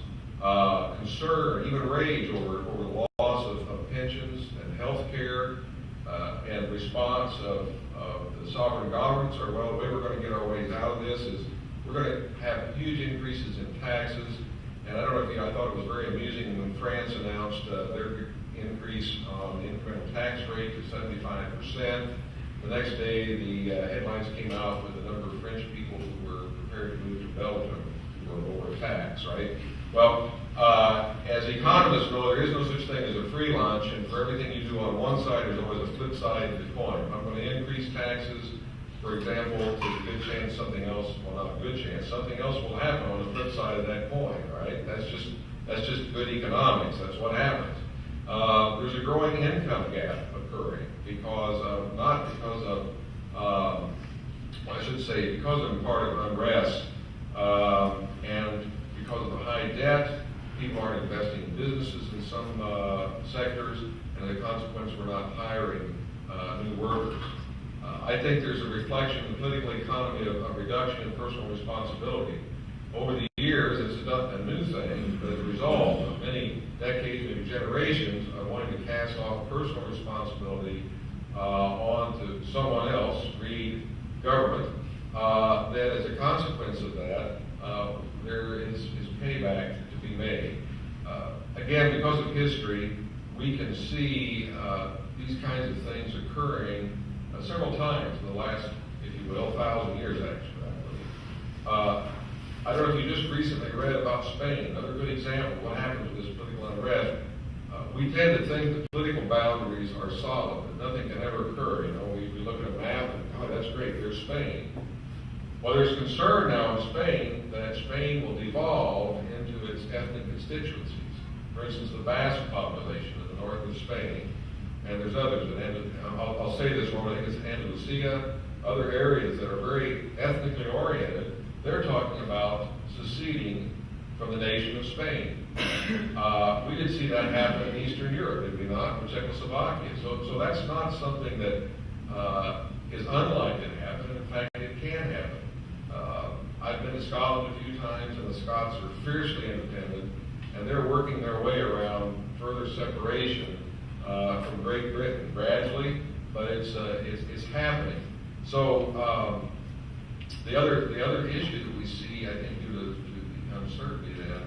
concern, even rage over the loss of pensions and health care, and response of the sovereign governments are, well, the way we're going to get our ways out of this is we're going to have huge increases in taxes. And I don't know if you, I thought it was very amusing when France announced their increase on the incremental tax rate to 75%. The next day, the headlines came out with a number of French people who were prepared to move to Belgium who were over-taxed, right? Well, as economists know, there is no such thing as a free lunch, and for everything you do on one side, there's always a flip side to the coin. I'm going to increase taxes, for example, there's a good chance something else, well, not a good chance, something else will happen on the flip side of that coin, right? That's just good economics. That's what happens. There's a growing income gap occurring because of, not because of, I should say, because of part of unrest and because of the high debt. People aren't investing in businesses in some sectors, and as a consequence, we're not hiring new workers. I think there's a reflection in the political economy of a reduction in personal responsibility. Over the years, it's not a new thing, but as a result of many decades, maybe generations, of wanting to cast off personal responsibility onto someone else, read government, that as a consequence of that, there is payback to be made. Again, because of history, we can see these kinds of things occurring several times in the last, if you will, 1,000 years, actually, I believe. I don't know if you just recently read about Spain, another good example of what happens with this political unrest. We tend to think that political boundaries are solid, that nothing can ever occur. You know, we look at a map and, oh, that's great, there's Spain. Well, there's concern now in Spain that Spain will devolve into its ethnic constituencies. For instance, the Basque population in the north of Spain, and there's others. I'll say this one, I think it's Andalusia, other areas that are very ethnically oriented. They're talking about seceding from the nation of Spain. We did see that happen in Eastern Europe, did we not, from Czechoslovakia. So that's not something that is unlikely to happen. In fact, it can happen. I've been to Scotland a few times, and the Scots are fiercely independent, and they're working their way around further separation from Great Britain gradually, but it's happening. So the other issue that we see, I think, due to the uncertainty then,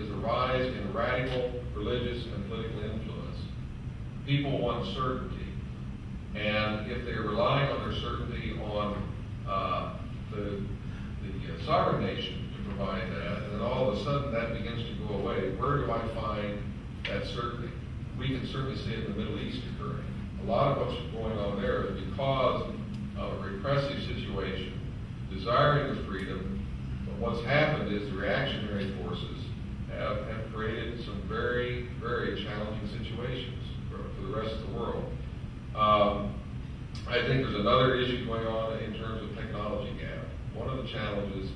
is the rise in radical religious and political influence. People want certainty, and if they're relying on their certainty on the sovereign nation to provide that, and then all of a sudden that begins to go away, where do I find that certainty? We can certainly see it in the Middle East occurring. A lot of what's going on there is because of a repressive situation, desiring the freedom, but what's happened is the reactionary forces have created some very, very challenging situations for the rest of the world. I think there's another issue going on in terms of technology gap. One of the challenges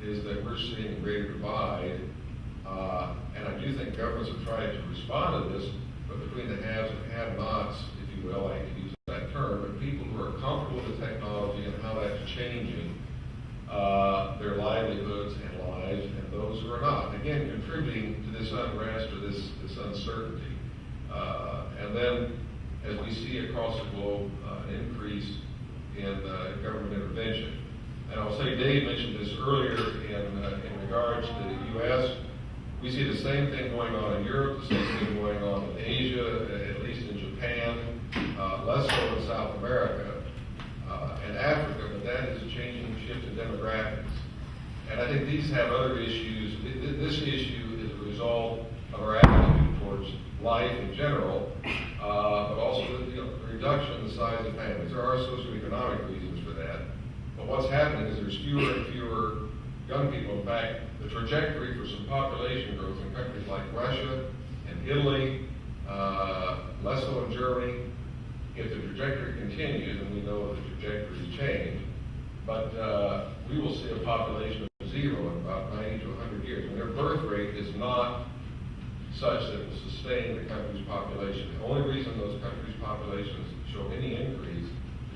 is that we're seeing a greater divide, and I do think governments have tried to respond to this, but between the haves and have-nots, if you will, I hate to use that term, but people who are comfortable with technology and how that's changing their livelihoods and lives, and those who are not. Again, contributing to this unrest or this uncertainty. And then, as we see across the globe, an increase in government intervention. And I'll say Dave mentioned this earlier in regards to the U.S. We see the same thing going on in Europe, the same thing going on in Asia, at least in Japan, less so in South America and Africa, but that is a changing shift in demographics. And I think these have other issues. This issue is a result of our attitude towards life in general, but also the reduction in the size of families. There are socioeconomic reasons for that. But what's happening is there's fewer and fewer young people. In fact, the trajectory for some population growth in countries like Russia and Italy, less so in Germany, if the trajectory continues, and we know that the trajectory has changed, but we will see a population of zero in about 90 to 100 years. And their birth rate is not such that it will sustain the country's population. The only reason those countries' populations show any increase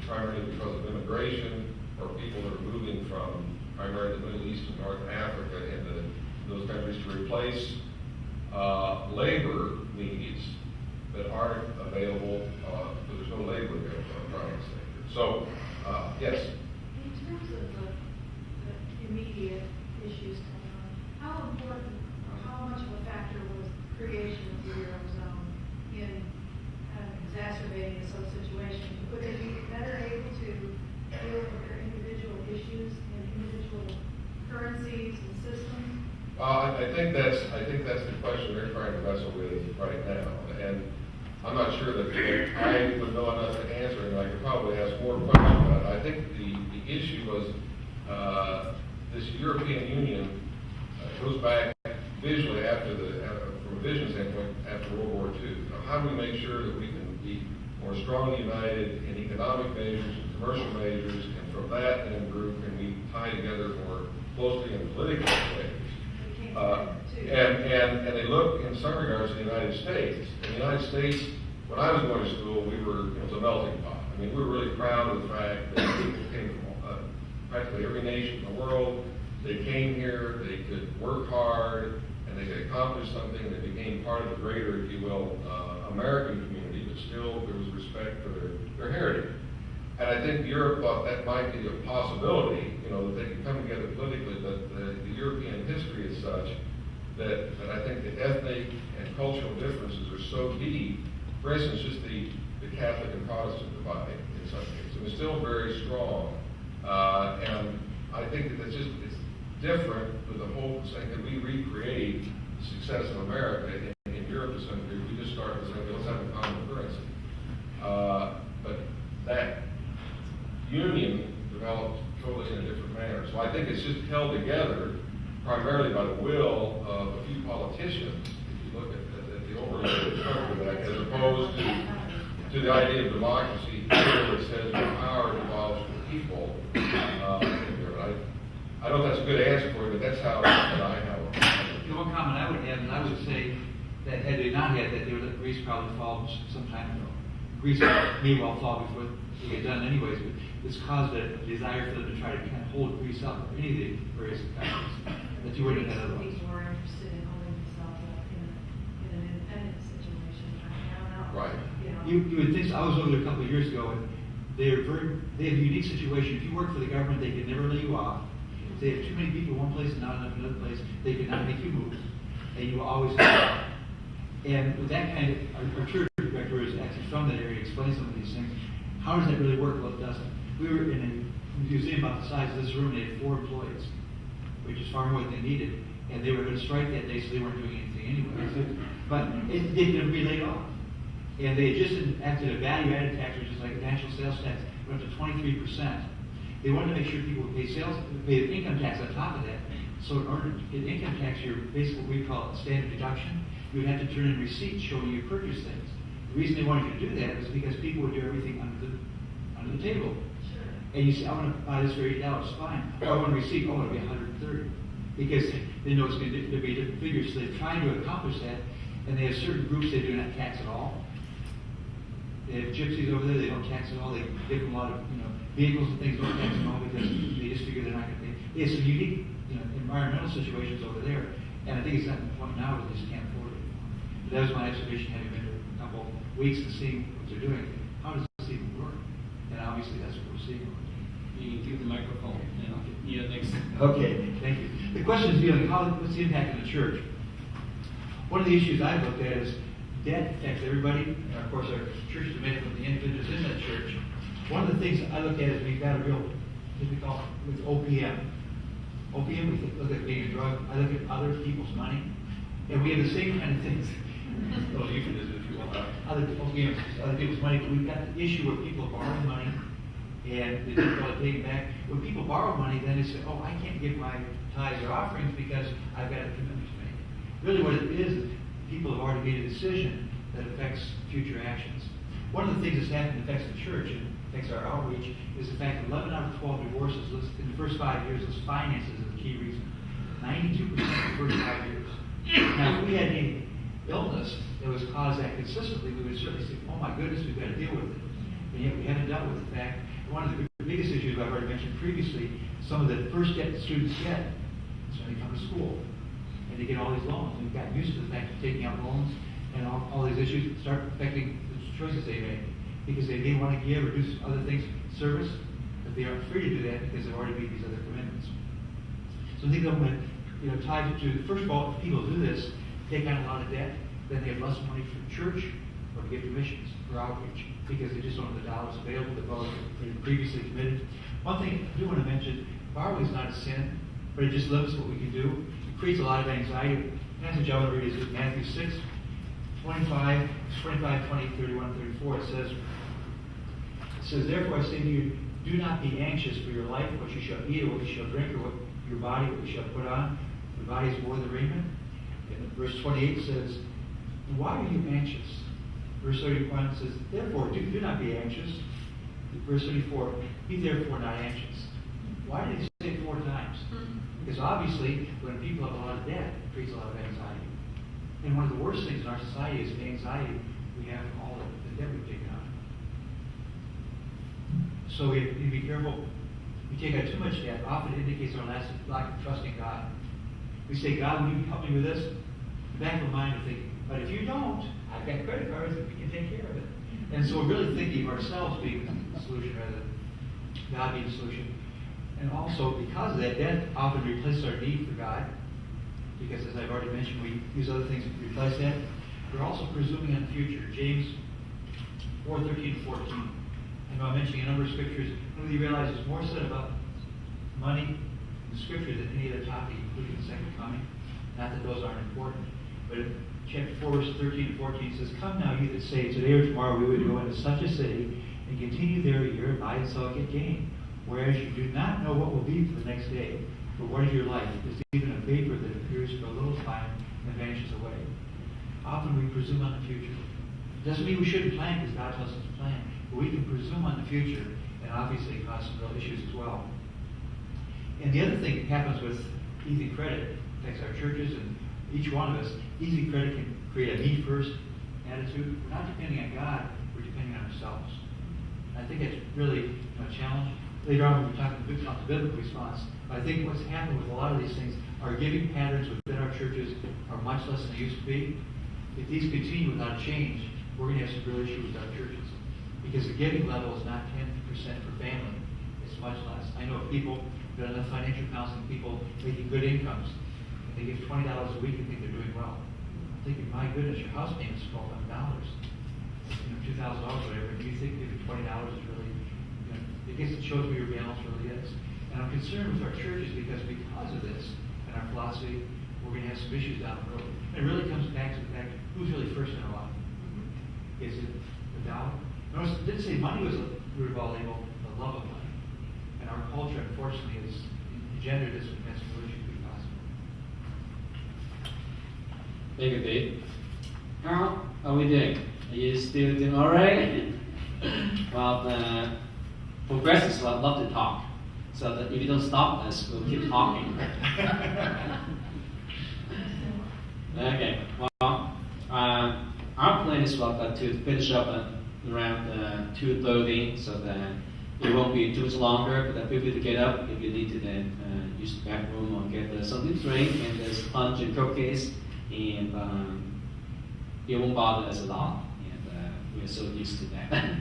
primarily because of immigration or people that are moving from primarily the Middle East and North Africa into those countries to replace labor needs that aren't available, because there's no labor available in the private sector. So, yes. In terms of the immediate issues going on, how important or how much of a factor was the creation of the Eurozone in exacerbating this whole situation? Would they be better able to deal with their individual issues and individual currencies and systems? I think that's the question they're trying to wrestle with right now, and I'm not sure that I would know enough to answer, and I could probably ask more questions about it. I think the issue was this European Union goes back visually from a vision standpoint after World War II. How do we make sure that we can be more strongly united in economic measures and commercial measures, and from that then group can we tie together more closely in political measures? And they look in some regards to the United States. In the United States, when I was going to school, it was a melting pot. I mean, we were really proud of the fact that people came from practically every nation in the world. They came here, they could work hard, and they could accomplish something. They became part of the greater, if you will, American community, but still there was respect for their heritage. And I think Europe thought that might be a possibility, that they could come together politically, but the European history is such that I think the ethnic and cultural differences are so deep. For instance, just the Catholic and Protestant divide in some cases, it's still very strong. And I think that it's different with the whole saying, can we recreate the success of America in Europe to some degree? We just start with saying, let's have a common currency. But that union developed totally in a different manner. So I think it's just held together primarily by the will of a few politicians, if you look at the overall structure of that, as opposed to the idea of democracy here that says power devolves to the people. I don't know if that's a good answer for you, but that's how I have it. One comment I would add, and I would say that had they not had that, they would let Greece probably fall some time ago. Greece may well fall before they get done anyways, but it's caused a desire for them to try to kind of hold Greece up, or any of the various countries, that you wouldn't have had otherwise. People are interested in holding themselves up in an independent situation. I don't know. Right. You would think so. I was over there a couple of years ago, and they have a unique situation. If you work for the government, they can never lay you off. If they have too many people in one place and not enough in another place, they cannot make you move, and you will always have. And with that kind of, our church director is actually from that area to explain some of these things. How does that really work? Well, it doesn't. We were in a museum about the size of this room. They had 4 employees, which is far more than they needed. And they were going to strike that day, so they weren't doing anything anyway. But it didn't be laid off. And they had just enacted a value-added tax, which is like a national sales tax, went up to 23%. They wanted to make sure people would pay the income tax on top of that. So in order to get income tax, you're basically what we call a standard deduction. You would have to turn in receipts showing you purchased things. The reason they wanted you to do that was because people would do everything under the table. Sure. And you say, I want to buy this for $8, fine. Or I want a receipt, it'll be $130. Because they know it's going to be different figures. So they're trying to accomplish that. And they have certain groups they do not tax at all. They have gypsies over there, they don't tax at all. They give them a lot of, vehicles and things don't tax at all because they just figure they're not going to pay. They have some unique, environmental situations over there. And I think it's at the point now where they just can't afford it. But that was my observation, having been there a couple of weeks and seeing what they're doing. How does this even work? And obviously that's what we're seeing. You give the microphone. Next. Okay, thank you. The question is, what's the impact on the church? One of the issues I've looked at is debt affects everybody. And of course, our church is made up of the individuals in that church. One of the things I look at is we've got a real difficult with OPM. OPM, we look at being a drug. I look at other people's money. And we have the same kind of things. Those euphemisms, if you will. Other people's money. But we've got the issue where people are borrowing money and they don't want to pay it back. When people borrow money, then they say, oh, I can't give my tithes or offerings because I've got a commitment to make. Really what it is people have already made a decision that affects future actions. One of the things that's happened that affects the church and affects our outreach is the fact that 11 out of 12 divorces in the first 5 years, those finances are the key reason. 92% in the first 5 years. Now, if we had any illness that was caused that consistently, we would certainly say, oh my goodness, we've got to deal with it. and yet we haven't dealt with the fact. One of the biggest issues I've already mentioned previously, some of the first debt that students get is when they come to school, and they get all these loans. We've gotten used to the fact of taking out loans, and all these issues start affecting the choices they make, because they may want to give or do other things, service, but they aren't free to do that because they've already made these other commitments. So I think I'm going to tie it to, first of all, if people do this, take on a lot of debt, then they have less money for church or to give to missions or outreach, because they just don't have the dollars available that they previously committed. One thing I do want to mention, borrowing is not a sin, but it just limits what we can do. It creates a lot of anxiety. The passage I want to read is Matthew 6, 25, 20, 31, 34. It says, therefore I say to you, do not be anxious for your life, what you shall eat or what you shall drink, or what your body, what you shall put on. Your body is more than raiment. And verse 28 says, why are you anxious? Verse 31 says, therefore, do not be anxious. Verse 34, be therefore not anxious. Why did he say it 4 times? Because obviously, when people have a lot of debt, it creates a lot of anxiety. And one of the worst things in our society is the anxiety we have from all of the debt we've taken on. So we have to be careful. We take on too much debt, often indicates our lack of trust in God. We say, God, will you help me with this? In the back of our mind, we think, but if you don't, I've got credit cards that we can take care of it. And so we're really thinking of ourselves being the solution rather than God being the solution. And also, because of that, debt often replaces our need for God. Because as I've already mentioned, we use other things to replace that. We're also presuming on the future. James 4:13-14. I know I'm mentioning a number of scriptures. Whether you realize there's more said about money in the scripture than any other topic, including the second coming. Not that those aren't important. But chapter 4, verse 13-14 says, come now, you that say, today or tomorrow we would go into such a city and continue there a year and buy and sell and get gain. Whereas you do not know what will be for the next day. For what is your life? It is even a vapor that appears for a little time and vanishes away. Often we presume on the future. Doesn't mean we shouldn't plan because God tells us to plan. But we can presume on the future and obviously cause some real issues as well. And the other thing that happens with easy credit affects our churches and each one of us. Easy credit can create a me-first attitude. We're not depending on God, we're depending on ourselves. And I think that's really a challenge. Later on, we'll be talking about the biblical response. But I think what's happened with a lot of these things, our giving patterns within our churches are much less than they used to be. If these continue without change, we're going to have some real issues with our churches. Because the giving level is not 10% per family. It's much less. I know of people, that are enough financial counseling people making good incomes. They give $20 a week and think they're doing well. I'm thinking, my goodness, your house payment's $1,200. $2,000 whatever. Do you think giving $20 is really, I guess it shows where your balance really is. And I'm concerned with our churches because of this and our philosophy, we're going to have some issues down the road. And it really comes back to the fact, who's really first in our life? Is it the dollar? Notice it didn't say money was the root of all evil, the love of money. And our culture, unfortunately, has engendered this and that's really should be possible. Thank you, Dave. How are we doing? Are you still doing all right? Well, progressives love to talk. So that if you don't stop us, we'll keep talking. Okay, well, our plan is to finish up around 2:30, so that it won't be too much longer, but feel free to get up if you need to then use the back room or get something to drink, and there's punch and cookies, and it won't bother us at all, and we're so used to that.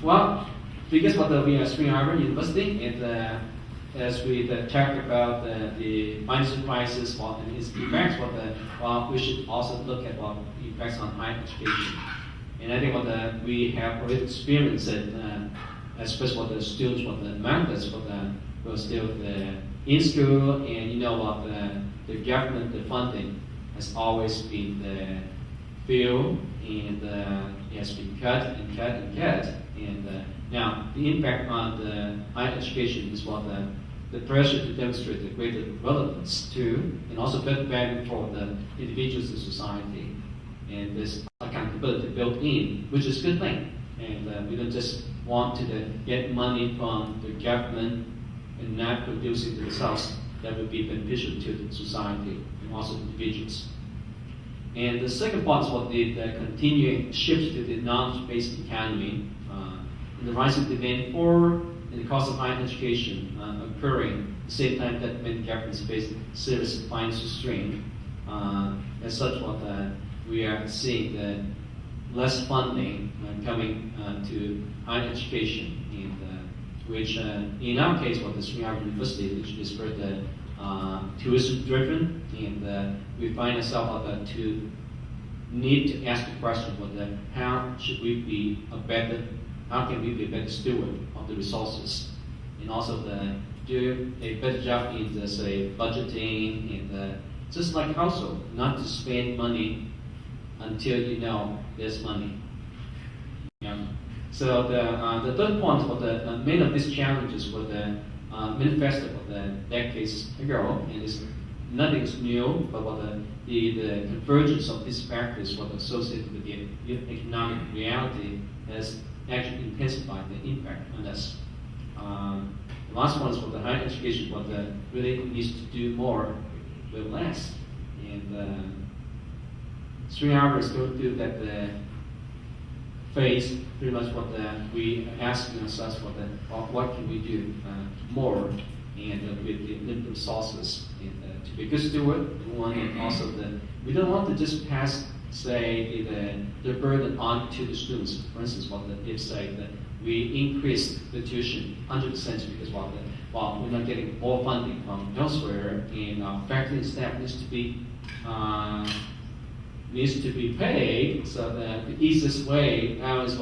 Well, because we are Spring Arbor University, and as we talked about the financial crisis and its effects, we should also look at what the effects on higher education. And I think we have already experienced it, especially what the students, among us, who are still in school, and the government, the funding has always been filled, and it has been cut and cut and cut. And now the impact on the higher education is the pressure to demonstrate the greater relevance to, and also better value for the individuals in society. And there's accountability built in, which is a good thing. And we don't just want to get money from the government and not produce it themselves. That would be beneficial to the society and also individuals. And the second part is the continuing shift to the knowledge-based economy. and the rising demand for and the cost of higher education occurring at the same time that many governments face serious financial strain. As such, what we are seeing the less funding coming to higher education, and which in our case, what the Spring Arbor University, which is for the tuition-driven, and we find ourselves to need to ask the question: how should we be how can we be a better steward of the resources, and also do a better job in the say budgeting and just like household, not to spend money until you know there's money. Yeah. So the third point for the many of these challenges were the manifested for the decades ago, and it's nothing is new, but what the convergence of these factors what associated with the economic reality has actually intensified the impact on us. The last one is for the higher education, what really needs to do more with less. And Spring Arbor is going through that phase, pretty much what we are asking ourselves what can we do more, and with the limited resources, and to be a good steward, one, and also we don't want to just pass, say, the burden on to the students. For instance, if say that we increase the tuition 100% because we're not getting more funding from elsewhere, and our faculty and staff needs to be paid. So the easiest way now is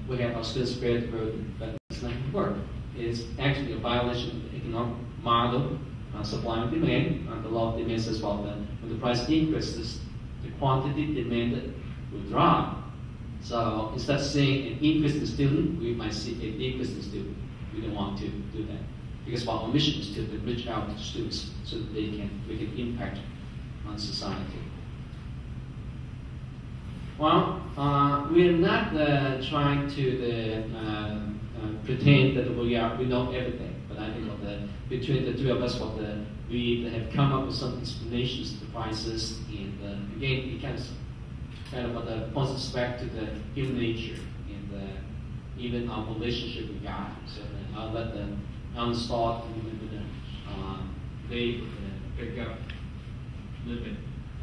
we have our students bear the burden, but it's not going to work. It's actually a violation of the economic model, supply and demand. The law of demand says when the price increases, the quantity demanded will drop. So instead of seeing an increase in student, we might see a decrease in student. We don't want to do that because our mission is to reach out to students so that we can impact on society. Well, we're not trying to pretend that we know everything, but I think between the three of us, we have come up with some explanations to the crisis, and again, it kind of points us back to the human nature and even our relationship with God. So I'll let Alan start with Dave pick up a little bit.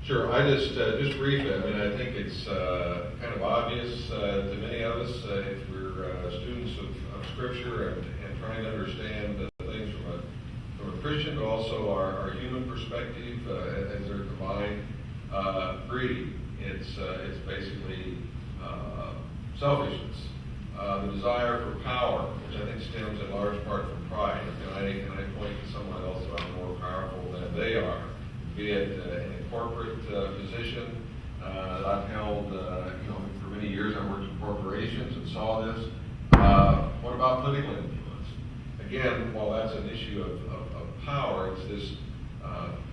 Sure. I just briefly. I mean, I think it's kind of obvious to many of us if we're students of Scripture and trying to understand things from a Christian, but also our human perspective as they're combined. Greed. It's basically selfishness, the desire for power, which I think stems in large part from pride. And I point to someone else who I'm more powerful than they are, be it in a corporate position that I've held. For many years I worked in corporations and saw this. What about political influence? Again, while that's an issue of power, it's this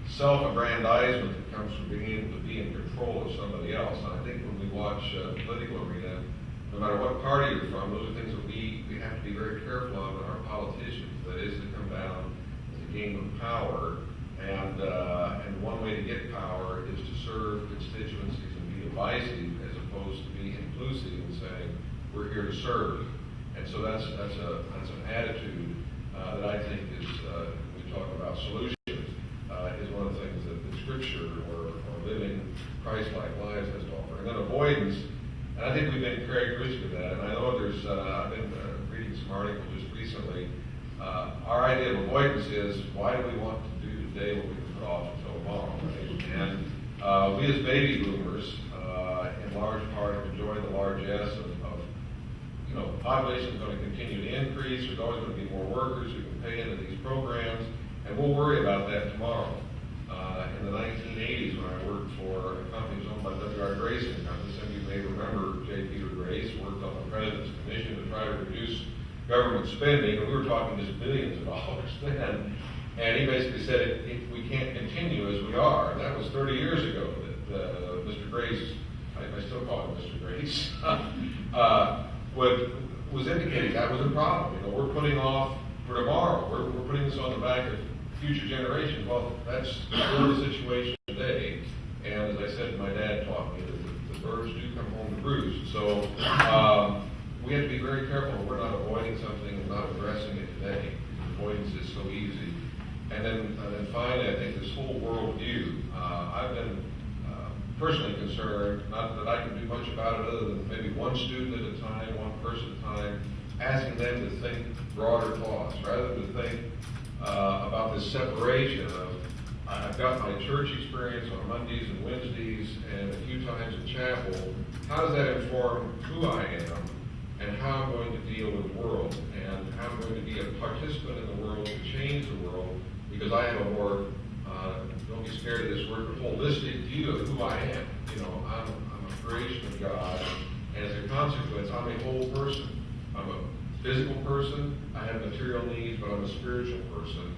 self-aggrandizement that comes from being able to be in control of somebody else. And I think when we watch the political arena, no matter what party you're from, those are things that we have to be very careful of in our politicians. That is to come down to the game of power. And one way to get power is to serve constituencies and be divisive as opposed to be inclusive and saying, we're here to serve. And so that's an attitude that I think is, when we talk about solutions, is one of the things that the Scripture or living Christ-like lives has to offer. And then avoidance, and I think we've been characteristic of that. And I know I've been reading some articles just recently. Our idea of avoidance is, why do we want to do today what we can put off until tomorrow? Right? And we as baby boomers, in large part, have enjoyed the largesse of population is going to continue to increase. There's always going to be more workers who can pay into these programs, and we'll worry about that tomorrow. In the 1980s, when I worked for a company that was owned by W.R. Grace and Company, some of you may remember J. Peter Grace worked on the President's Commission to try to reduce government spending, and we were talking just billions of dollars then. And he basically said, we can't continue as we are. And that was 30 years ago that Mr. Grace, I still call him Mr. Grace, was indicating that was a problem. We're putting off for tomorrow. We're putting this on the back of future generations. Well, that's still the situation today. And as I said, my dad taught me that the birds do come home to roost. So we have to be very careful we're not whole worldview. I've been personally concerned, not that I can do much about it other than maybe one student at a time, one person at a time, asking them to think broader thoughts rather than to think about this separation of, I've got my church experience on Mondays and Wednesdays and a few times in chapel. How does that inform who I am and how I'm going to deal with the world and how I'm going to be a participant in the world to change the world because I have a more, don't be scared of this word, but holistic view of who I am. You know, I'm a creation of God, and as a consequence, I'm a whole person. I'm a physical person, I have material needs, but I'm a spiritual person.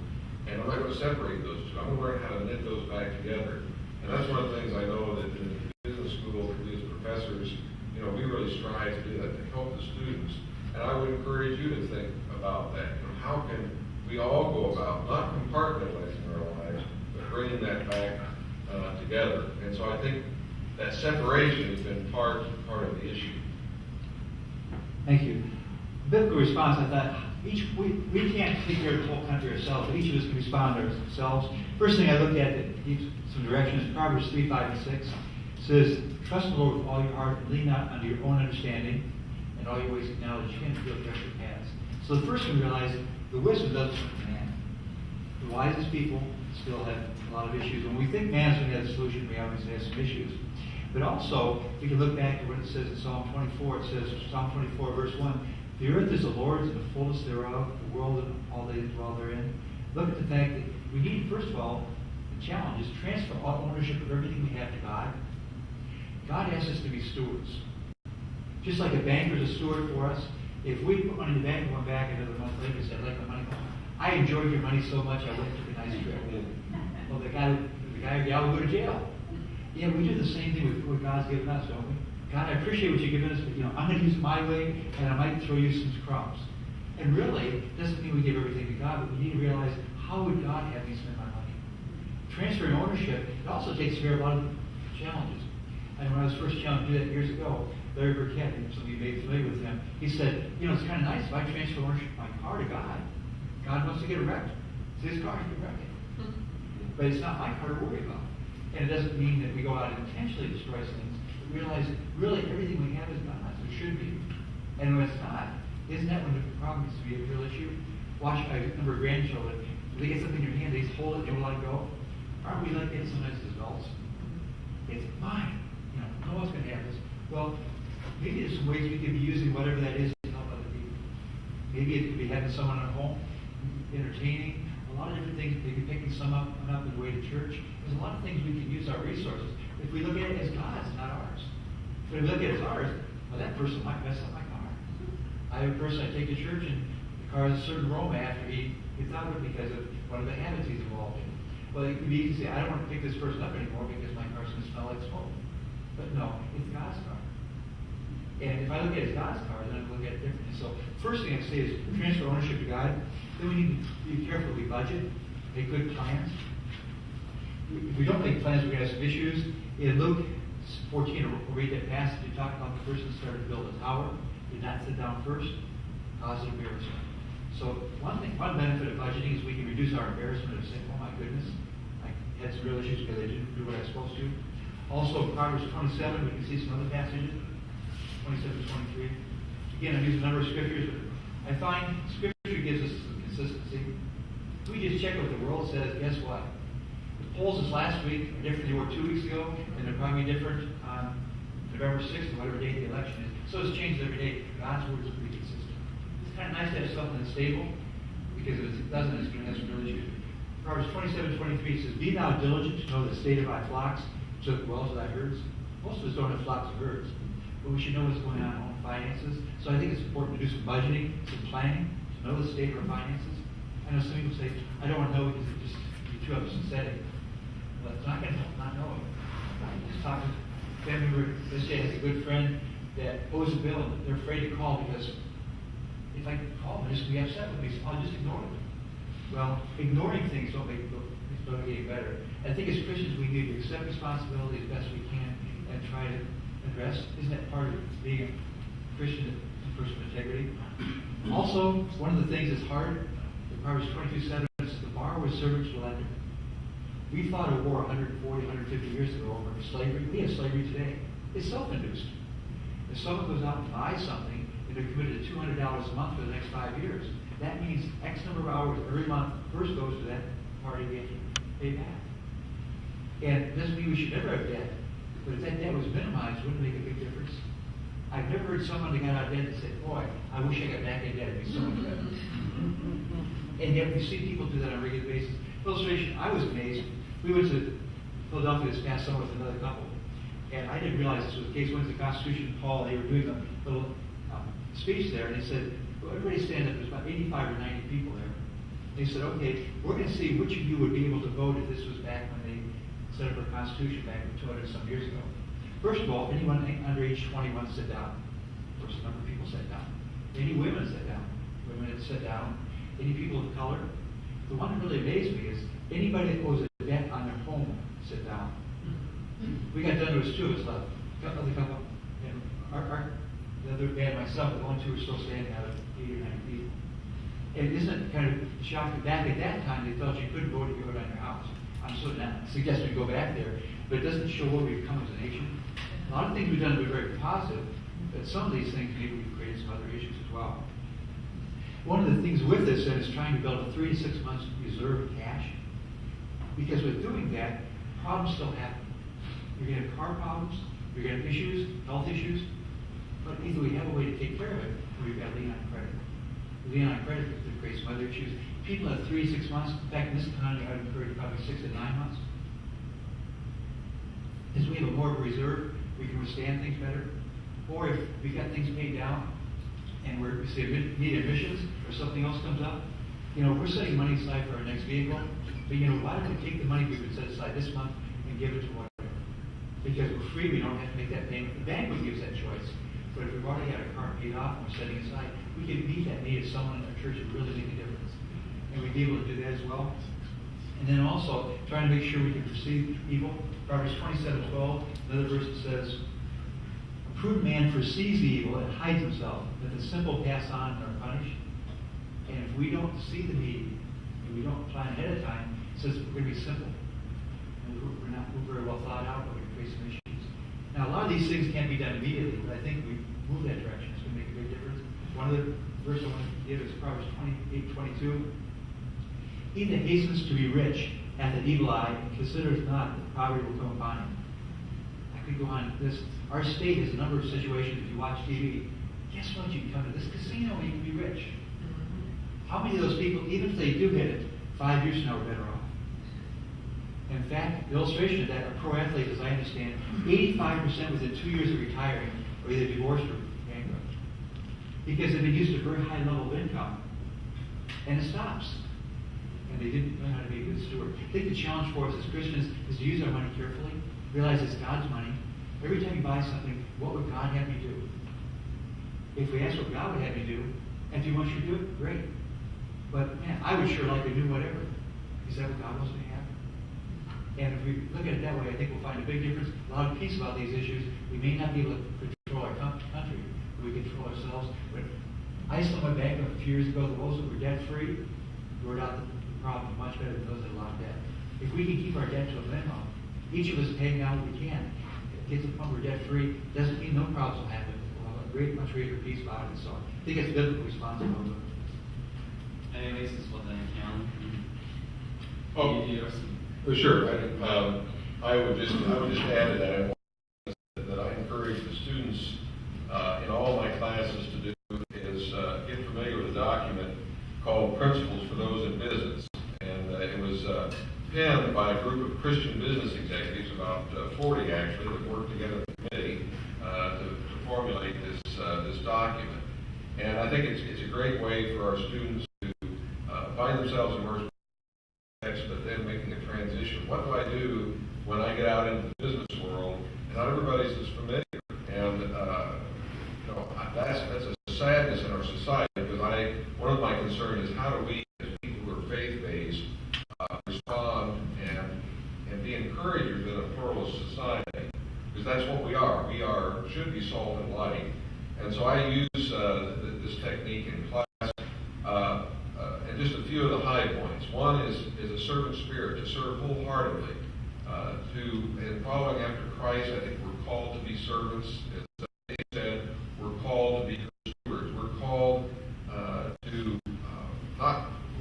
And I'm not going to separate those two. I'm going to learn how to knit those back together. And that's one of the things I know that in the business school, we as professors, you know, we really strive to do that, to help the students. And I would encourage you to think about that. You know, how can we all go about not compartmentalizing our lives, but bringing that back together? And so I think that separation has been part of the issue. Thank you. Biblical response, I thought, we can't take care of the whole country ourselves, but each of us can respond ourselves. First thing I looked at that gives some direction is Proverbs 3, 5, and 6. It says, trust the Lord with all your heart and lean not unto your own understanding, and all your ways acknowledge him to direct your paths. So the first thing we realize, the wisdom doesn't come from man. The wisest people still have a lot of issues. When we think man's going to have a solution, we always have some issues. But also, we can look back at what it says in Psalm 24. It says, Psalm 24, verse 1, the earth is the Lord's and the fullness thereof, the world and all they dwell therein. Look at the fact that we need, first of all, the challenge is transfer all ownership of everything we have to God. God asks us to be stewards. Just like a banker is a steward for us, if we put money in the bank and went back another month later and said, I'd like my money back. I enjoyed your money so much I went to a nice trip. Well, the guy or gal will go to jail. Yeah, we do the same thing with what God's given us, don't we? God, I appreciate what you've given us, but you know, I'm going to use it my way, and I might throw you some crumbs. And really, it doesn't mean we give everything to God, but we need to realize, how would God have me spend my money? Transferring ownership, it also takes care of a lot of challenges. And when I was first challenged to do that years ago, Larry Burkett, some of you may be familiar with him, he said, you know, it's kind of nice if I transfer ownership of my car to God. God wants to get it wrecked. It's his car, he can wreck it. But it's not my car to worry about. And it doesn't mean that we go out and intentionally destroy things. We realize that really everything we have is God's. It should be. And when it's not, isn't that when the problem is to be a real issue? Watch a number of grandchildren. When they get something in your hand, they just hold it, they will let it go. Aren't we like that sometimes as adults? It's mine. You know, no one's going to have this. Well, maybe there's some ways we could be using whatever that is to help other people. Maybe it could be having someone at home, entertaining, a lot of different things. Maybe picking someone up on the way to church. There's a lot of things we can use our resources. If we look at it as God's, not ours. If we look at it as ours, well, that person might mess up my car. I have a person I take to church and the car has a certain aroma after he gets out of it because of one of the habits he's involved in. Well, it could be easy to say, I don't want to pick this person up anymore because my car's going to smell like smoke. But no, it's God's car. And if I look at it as God's car, then I look at it differently. So first thing I say is transfer ownership to God. Then we need to be careful we budget, make good plans. If we don't make plans, we're going to have some issues. In Luke 14, we'll read that passage. You talk about the person who started to build a tower, did not sit down first, caused an embarrassment. So one benefit of budgeting is we can reduce our embarrassment of saying, oh my goodness, I had some real issues because I didn't do what I was supposed to. Also, Proverbs 27, we can see some other passages, 27 to 23. Again, I'm using a number of scriptures, but I find Scripture gives us some consistency. If we just check what the world says, guess what? The polls this last week are different than they were 2 weeks ago, and they're probably different on November 6th, or whatever date the election is. So it's changed every day. God's word is pretty consistent. It's kind of nice to have something that's stable, because if it doesn't, it's going to have some real issues. Proverbs 27:23 says, be thou diligent to know the state of thy flocks, so the wells of thy herds. Most of us don't have flocks of herds, but we should know what's going on in our own finances. So I think it's important to do some budgeting, some planning, to know the state of our finances. I know some people say, I don't want to know because it just be too upsetting. Well, it's not going to help not knowing. I just talked to a family member this day has a good friend that owes a bill and they're afraid to call because if I call them, they're just going to be upset with me, so I'll just ignore them. Well, ignoring things don't get any better. I think as Christians we need to accept responsibility as best we can and try to address. Isn't that part of being a Christian, a person of integrity? Also, one of the things that's hard, in Proverbs 22:7 says, the borrower's servants will lender. We fought a war 140, 150 years ago over slavery. We have slavery today. It's self-induced. If someone goes out and buys something and they're committed to $200 a month for the next 5 years, that means X number of hours every month first goes to that party they have to pay back. And it doesn't mean we should never have debt, but if that debt was minimized, wouldn't it make a big difference? I've never heard someone that got out of debt and said, boy, I wish I got back in debt, it'd be so much better. And yet we see people do that on a regular basis. Illustration, I was amazed. We went to Philadelphia this past summer with another couple, and I didn't realize this was the case. Went to the Constitution Hall, they were doing a little speech there, and they said, well, everybody stand up. There's about 85 or 90 people there. They said, okay, we're going to see which of you would be able to vote if this was back when they set up our Constitution back 200 some years ago. First of all, anyone under age 21 sit down. First, a number of people sat down. Any women sat down. Women had sat down. Any people of color. The one that really amazed me is anybody that owes a debt on their home sit down. We got done, there was two of us left. Other couple, and the other guy and myself, the only two were still standing out of 80 or 90 people. And isn't it kind of shocking? Back at that time, they thought you couldn't vote if you voted on your house. I'm so not suggesting we go back there, but it doesn't show what we've come as a nation. A lot of things we've done have been very positive, but some of these things maybe we've created some other issues as well. One of the things with this is trying to build a 3 to 6 months reserve of cash, because with doing that, problems still happen. You're going to have car problems, you're going to have issues, health issues, but either we have a way to take care of it, or we've got lean on credit. Lean on credit could create some other issues. People have 3 to 6 months. In fact, in this economy, I would encourage probably 6 to 9 months. As we have more of a reserve, we can withstand things better. Or if we've got things paid down, and we see immediate emissions, or something else comes up, we're setting money aside for our next vehicle, but why don't we take the money we've been set aside this month and give it to whatever? Because we're free, we don't have to make that payment. The bank would give us that choice. But if we've already got our car paid off and we're setting aside, we can meet that need if someone in our church would really make a difference. And we'd be able to do that as well. And then also, trying to make sure we can perceive evil. Proverbs 27:12, another verse that says, a prudent man foresees the evil and hides himself, but the simple pass on and are punished. And if we don't see the need, and we don't plan ahead of time, it says we're going to be simple. And we're not very well thought out, but we can face some issues. Now, a lot of these things can't be done immediately, but I think we move that direction. It's going to make a big difference. One of the verses I want to give is Proverbs 28:22. He that hastens to be rich hath an evil eye, and considereth not that poverty will come upon him. I could go on this. Our state has a number of situations. If you watch TV, guess what? You can come to this casino and you can be rich. How many of those people, even if they do hit it, 5 years from now are better off? In fact, the illustration of that, a pro athlete, as I understand, 85% within 2 years of retiring are either divorced or bankrupt. Because they've been used to a very high level of income. And it stops. And they didn't learn how to be a good steward. I think the challenge for us as Christians is to use our money carefully, realize it's God's money. Every time you buy something, what would God have you do? If we ask what God would have you do, and if He wants you to do it, great. But man, I would sure like to do whatever. Is that what God wants me to have? And if we look at it that way, I think we'll find a big difference, a lot of peace about these issues. We may not be able to control our country, but we control ourselves. When Iceland went bankrupt a few years ago, those that were debt-free rode out the problem much better than those that had a lot of debt. If we can keep our debt to a minimum, each of us paying out what we can, it gets to the point where we're debt-free, doesn't mean no problems will happen. We'll have a much greater peace about it. So I think it's biblical responsibility. Anyways, this is what I can. Oh, sure. I would just add to that. That I encourage the students in all my classes to do is get familiar with a document called Principles for Those in Business, and it was penned by a group of Christian business executives, about 40 actually, that worked together in a committee to formulate this document. And I think it's a great way for our students to find themselves immersed in text, but then making a transition. What do I do when I get out into the business world? And not everybody's as familiar. And that's a sadness in our society, because one of my concerns is how do we, as people who are faith-based, respond and be encouragers in a pluralist society, because that's what we are. We should be salt and light. And so I use this technique in class, and just a few of the high points. One is a servant spirit, to serve wholeheartedly. And following after Christ, I think we're called to be servants. As Dave said, we're called to be stewards. We're called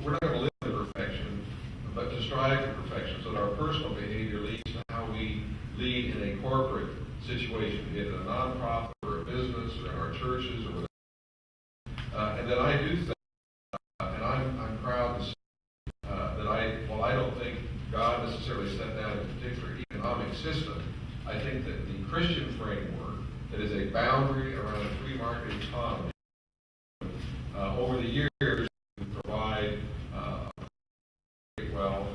we're not going to live in perfection, but to strive for perfection, so that our personal behavior leads to how we lead in a corporate situation, be it in a nonprofit or a business or in our churches or whatever. And then I do think, and I'm proud to say while I don't think God necessarily set down a particular economic system, I think that the Christian framework that is a boundary around a free market economy over the years provide wealth